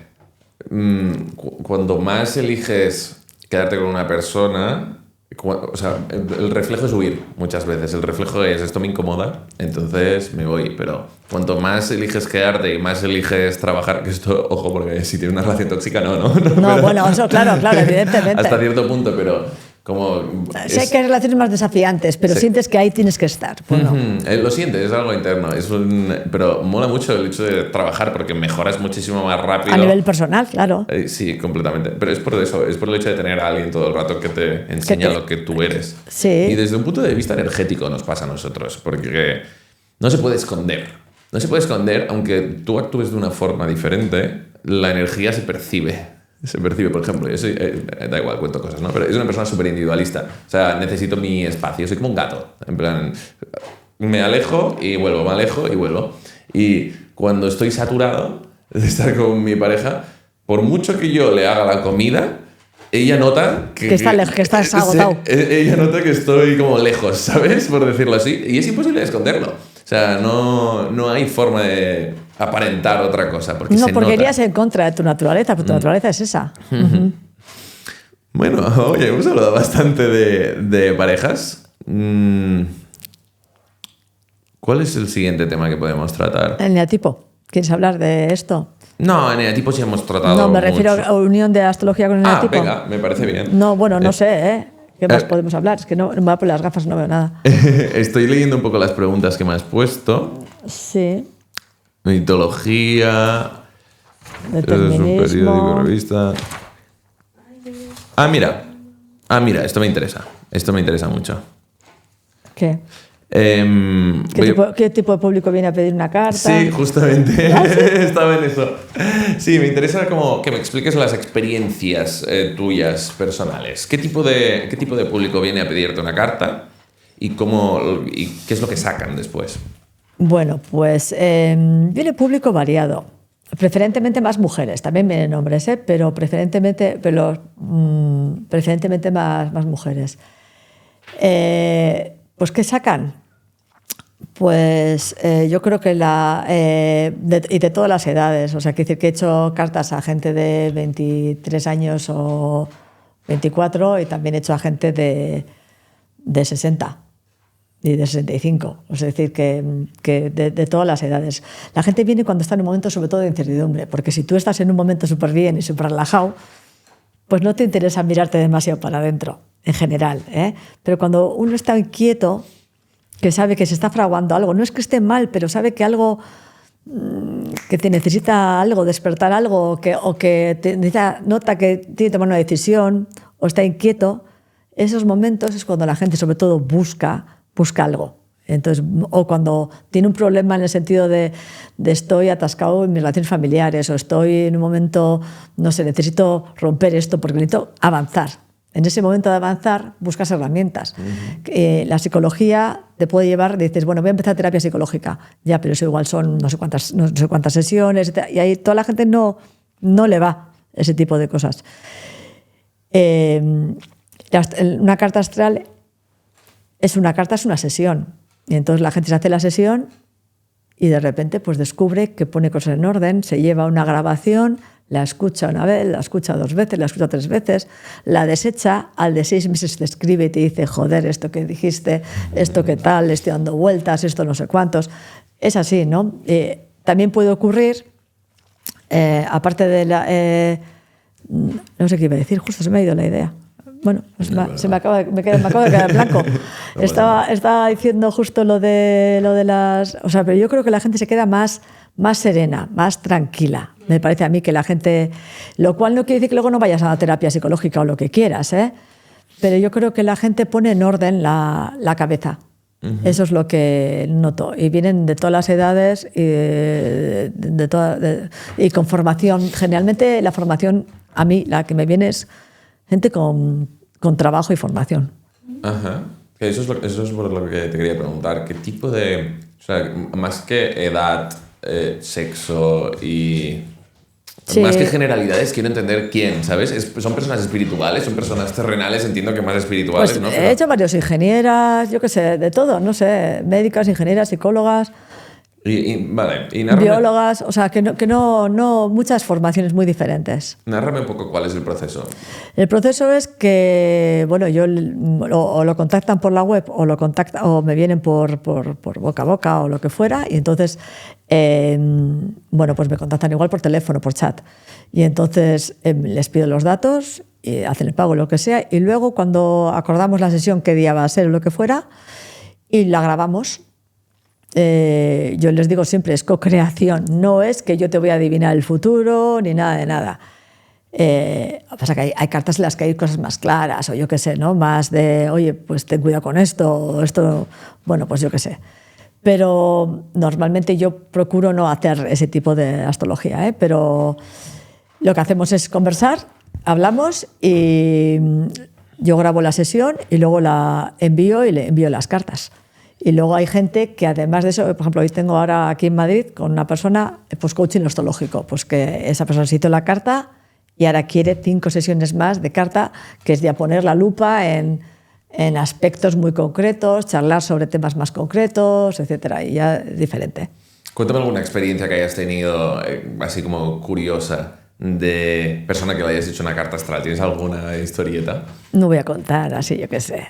cuando más eliges quedarte con una persona, o sea, el reflejo es huir muchas veces. El reflejo es, esto me incomoda, entonces me voy. Pero cuanto más eliges quedarte y más eliges trabajar, que esto, ojo, porque si tienes una relación tóxica, no, pero, bueno, eso claro, evidentemente. hasta cierto punto, pero como... Sé que hay relaciones más desafiantes, pero Sí. sientes que ahí tienes que estar. Bueno, Lo sientes, es algo interno. Pero mola mucho el hecho de trabajar porque mejoras muchísimo más rápido. a nivel personal, claro. Sí, completamente. Pero es por eso, es por el hecho de tener a alguien todo el rato que te enseña lo que tú eres. Sí. Y desde un punto de vista energético nos pasa a nosotros, porque no se puede esconder. No se puede esconder, aunque tú actúes de una forma diferente, la energía se percibe. Se percibe, por ejemplo, yo soy, da igual, cuento cosas, ¿no? Pero es una persona súper individualista. O sea, necesito mi espacio. Soy como un gato. En plan, me alejo y vuelvo, me alejo y vuelvo. Y cuando estoy saturado de estar con mi pareja, por mucho que yo le haga la comida, ella nota que estás agotado. Ella nota que estoy como lejos, ¿sabes? Por decirlo así. Y es imposible esconderlo. O sea, no hay forma de aparentar otra cosa. Porque No, se porque nota. irías en contra de tu naturaleza, porque tu naturaleza es esa. Bueno, oye, hemos hablado bastante de parejas. ¿Cuál es el siguiente tema que podemos tratar? El neatipo. ¿Quieres hablar de esto? No, en eneatipos sí hemos tratado No, me refiero mucho. a unión de astrología con el neatipo. Venga, me parece bien. No, bueno, no sé, ¿eh? ¿Qué más eh. podemos hablar? Es que no me va por las gafas, no veo nada. Estoy leyendo un poco las preguntas que me has puesto. Sí, Mitología. Es un periódico, determinismo. revista. Mira, esto me interesa. Esto me interesa mucho. ¿Qué? Voy a- ¿Qué tipo de público viene a pedir una carta? Sí, justamente. Estaba en eso. Sí, me interesa como que me expliques las experiencias tuyas personales. ¿Qué tipo de público viene a pedirte una carta y qué es lo que sacan después? Bueno, pues viene público variado. Preferentemente más mujeres, también vienen hombres, pero preferentemente más mujeres. Pues ¿qué sacan? Pues yo creo que de todas las edades. O sea, quiero decir que he hecho cartas a gente de 23 años o 24 y también he hecho a gente de 60 y de 65. Es decir, que de todas las edades. La gente viene cuando está en un momento sobre todo de incertidumbre, porque si tú estás en un momento súper bien y súper relajado, pues no te interesa mirarte demasiado para adentro, en general, ¿eh? Pero cuando uno está inquieto, que sabe que se está fraguando algo, no es que esté mal, pero sabe que algo, que te necesita algo, despertar algo, o que nota que tiene que tomar una decisión, o está inquieto, esos momentos es cuando la gente sobre todo busca algo. Entonces, o cuando tiene un problema en el sentido de estoy atascado en mis relaciones familiares, o estoy en un momento, no sé, necesito romper esto porque necesito avanzar. En ese momento de avanzar buscas herramientas. La psicología te puede llevar, dices, bueno, voy a empezar terapia psicológica. Ya, pero eso igual son no sé cuántas sesiones, y ahí toda la gente no le va ese tipo de cosas. Una carta astral es una sesión. Y entonces la gente se hace la sesión y de repente pues descubre que pone cosas en orden, se lleva una grabación, la escucha una vez, la escucha 2 veces, la escucha 3 veces, la desecha, al de 6 meses te escribe y te dice, joder, esto que dijiste, esto que tal, le estoy dando vueltas, esto no sé cuántos. Es así, ¿no? También puede ocurrir, aparte de la... no sé qué iba a decir, justo se me ha ido la idea. Bueno, pues me acabo de quedar en blanco. Estaba diciendo justo lo de las... O sea, pero yo creo que la gente se queda más serena, más tranquila. Me parece a mí que la gente... Lo cual no quiere decir que luego no vayas a la terapia psicológica o lo que quieras, ¿eh? Pero yo creo que la gente pone en orden la cabeza. Eso es lo que noto. Y vienen de todas las edades y con formación. Generalmente la formación, a mí, la que me viene es gente con trabajo y formación. Ajá. Eso es por lo que te quería preguntar. ¿Qué tipo de... O sea, más que edad, sexo y... Sí. Más que generalidades, quiero entender quién, ¿sabes? ¿Son personas espirituales? ¿Son personas terrenales? Entiendo que más espirituales, Pues ¿no? he hecho varios ingenieras, yo qué sé, de todo, no sé, médicas, ingenieras, psicólogas. Vale, y nárrame, biólogas, o sea, que no muchas formaciones muy diferentes. nárrame un poco cuál es el proceso. El proceso es que, bueno, o lo contactan por la web o me vienen por boca a boca o lo que fuera, y entonces, bueno, pues me contactan igual por teléfono, por chat. Y entonces les pido los datos, y hacen el pago, lo que sea, y luego cuando acordamos la sesión, qué día va a ser o lo que fuera, y la grabamos. Yo les digo siempre, es co-creación, no es que yo te voy a adivinar el futuro ni nada de nada. Pasa que hay cartas en las que hay cosas más claras, o yo qué sé, ¿no? Más de, oye, pues ten cuidado con esto, o esto, bueno, pues yo qué sé. Pero normalmente yo procuro no hacer ese tipo de astrología, pero lo que hacemos es conversar, hablamos y yo grabo la sesión y luego la envío y le envío las cartas. Y luego hay gente que además de eso, por ejemplo, hoy tengo ahora aquí en Madrid con una persona, pues coaching astrológico, pues que esa persona se hizo la carta y ahora quiere 5 sesiones más de carta, que es ya poner la lupa en aspectos muy concretos, charlar sobre temas más concretos, etcétera, y ya es diferente. Cuéntame alguna experiencia que hayas tenido, así como curiosa, de persona que le hayas hecho una carta astral. ¿Tienes alguna historieta? No voy a contar, así yo qué sé.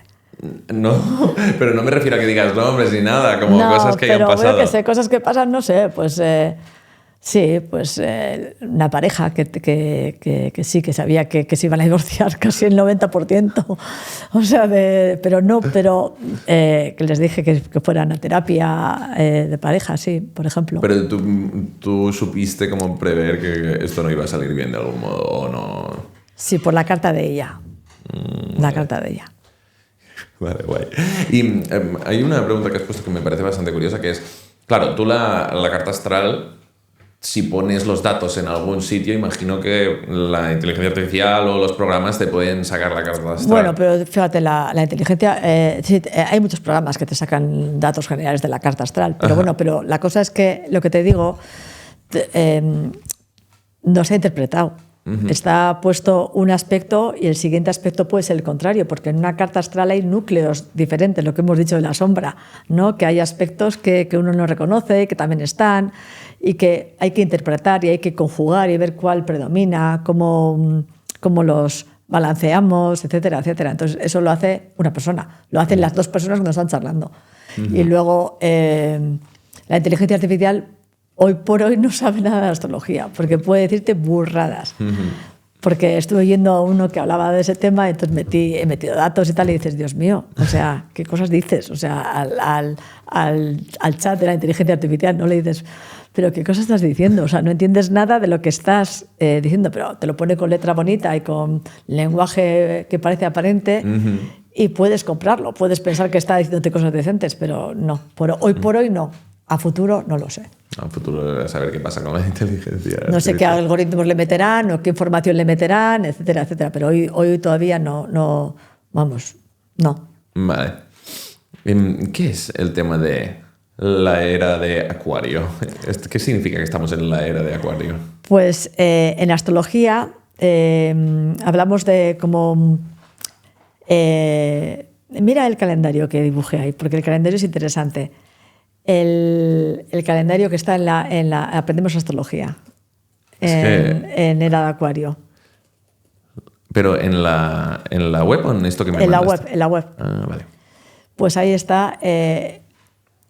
No, pero no me refiero a que digas nombres ni nada, como No, cosas que hayan pero pasado. Yo que sé, cosas que pasan, no sé, pues sí, pues una pareja que sí, que sabía que se iban a divorciar casi el 90%, o sea, pero que les dije que fueran a terapia de pareja, sí, por ejemplo. Pero tú supiste como prever que esto no iba a salir bien de algún modo, ¿o no? Sí, por la carta de ella. La carta de ella. Vale, guay. Y hay una pregunta que has puesto que me parece bastante curiosa, que es, claro, tú la carta astral, si pones los datos en algún sitio, imagino que la inteligencia artificial o los programas te pueden sacar la carta astral. Bueno, pero fíjate, la inteligencia, sí, hay muchos programas que te sacan datos generales de la carta astral, pero bueno, pero la cosa es que lo que te digo no se ha interpretado. Está puesto un aspecto y el siguiente aspecto puede ser el contrario, porque en una carta astral hay núcleos diferentes, lo que hemos dicho de la sombra, ¿no? Que hay aspectos que uno no reconoce, que también están, y que hay que interpretar y hay que conjugar y ver cuál predomina, cómo los balanceamos, etcétera, etcétera. Entonces, eso lo hace una persona, lo hacen las 2 personas cuando están charlando. Y luego, la inteligencia artificial hoy por hoy no sabe nada de astrología, porque puede decirte burradas. Porque estuve oyendo a uno que hablaba de ese tema, entonces he metido datos y tal, y dices, Dios mío, o sea, ¿qué cosas dices? O sea, al chat de la inteligencia artificial no le dices, pero ¿qué cosas estás diciendo? O sea, no entiendes nada de lo que estás diciendo, pero te lo pone con letra bonita y con lenguaje que parece aparente y puedes comprarlo, puedes pensar que está diciéndote cosas decentes, pero no, hoy por hoy no. A futuro no lo sé. A futuro a saber qué pasa con la inteligencia. No sé qué algoritmos le meterán o qué información le meterán, etcétera, etcétera. Pero hoy todavía no, vamos, no. Vale. ¿Qué es el tema de la era de Acuario? ¿Qué significa que estamos en la era de Acuario? Pues en astrología hablamos de como... mira el calendario que dibujé ahí, porque el calendario es interesante. El calendario que está en la aprendemos astrología en era de Acuario. ¿Pero en la web o en esto que me mandaste? En la web. Ah, vale. Pues ahí está.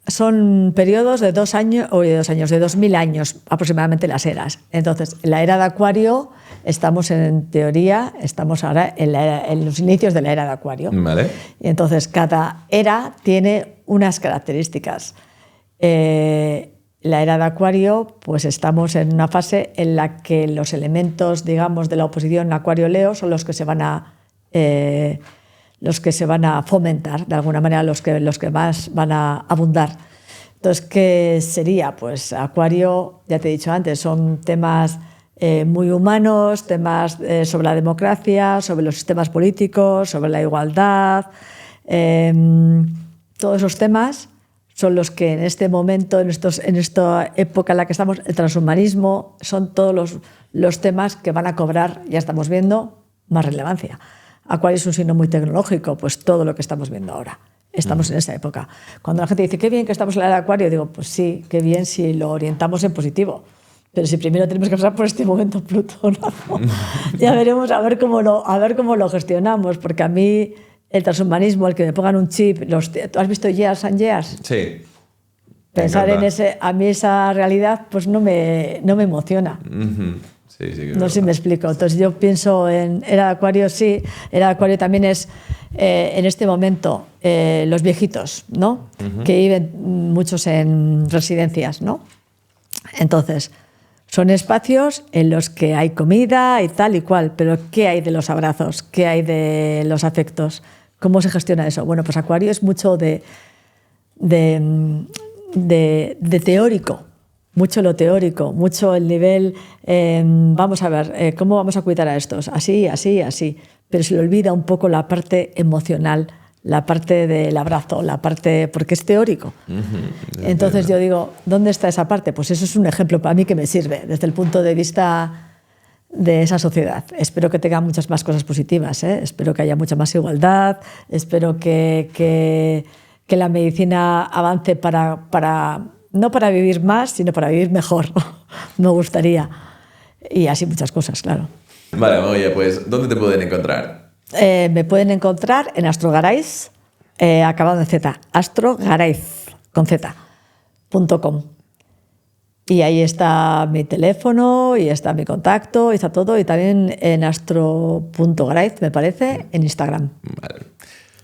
Son periodos de 2 años, o de 2 años, de 2000 años aproximadamente las eras. Entonces, en la era de Acuario estamos en teoría, estamos ahora en los inicios de la era de Acuario. Vale. Y entonces, cada era tiene unas características. La era de Acuario, pues estamos en una fase en la que los elementos, digamos, de la oposición Acuario-Leo son los que se van a fomentar, de alguna manera los que más van a abundar. Entonces, ¿qué sería? Pues Acuario, ya te he dicho antes, son temas muy humanos, temas sobre la democracia, sobre los sistemas políticos, sobre la igualdad. Todos esos temas son los que en este momento, en esta época en la que estamos, el transhumanismo, son todos los temas que van a cobrar, ya estamos viendo, más relevancia. Acuario es un signo muy tecnológico, pues todo lo que estamos viendo ahora. Estamos en esa época. Cuando la gente dice, qué bien que estamos en la era de Acuario, digo, pues sí, qué bien si lo orientamos en positivo. Pero si primero tenemos que pasar por este momento plutonazo, ya veremos a ver cómo lo gestionamos, porque a mí el transhumanismo, el que me pongan un chip, ¿tú has visto Years and Years? Sí. Pensar en a mí esa realidad pues no me emociona. Sí, sí, no sé si me explico. Entonces yo pienso en Era de Acuario, sí. Era de Acuario también es, en este momento, los viejitos, ¿no? Que viven muchos en residencias, ¿no? Entonces, son espacios en los que hay comida y tal y cual, pero ¿qué hay de los abrazos? ¿Qué hay de los afectos? ¿Cómo se gestiona eso? Bueno, pues Acuario es mucho de teórico, mucho lo teórico, mucho el nivel, vamos a ver, ¿cómo vamos a cuidar a estos? Así, así, así. Pero se le olvida un poco la parte emocional, la parte del abrazo, la parte, porque es teórico. Entonces yo digo, ¿dónde está esa parte? Pues eso es un ejemplo para mí que me sirve desde el punto de vista de esa sociedad. Espero que tenga muchas más cosas positivas, ¿eh? Espero que haya mucha más igualdad, espero que la medicina avance no para vivir más, sino para vivir mejor. Me gustaría. Y así muchas cosas, claro. Vale, oye, pues, ¿dónde te pueden encontrar? Me pueden encontrar en Astrogaraiz, acabado en Z, astrogaraiz, con Z.com. Y ahí está mi teléfono, y está mi contacto, y está todo. Y también en astro.garaiz, me parece, en Instagram. Vale.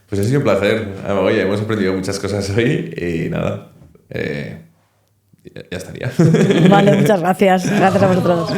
Pues ha sido un placer. Oye, hemos aprendido muchas cosas hoy y nada, ya estaría. Vale, muchas gracias. Gracias a vosotros.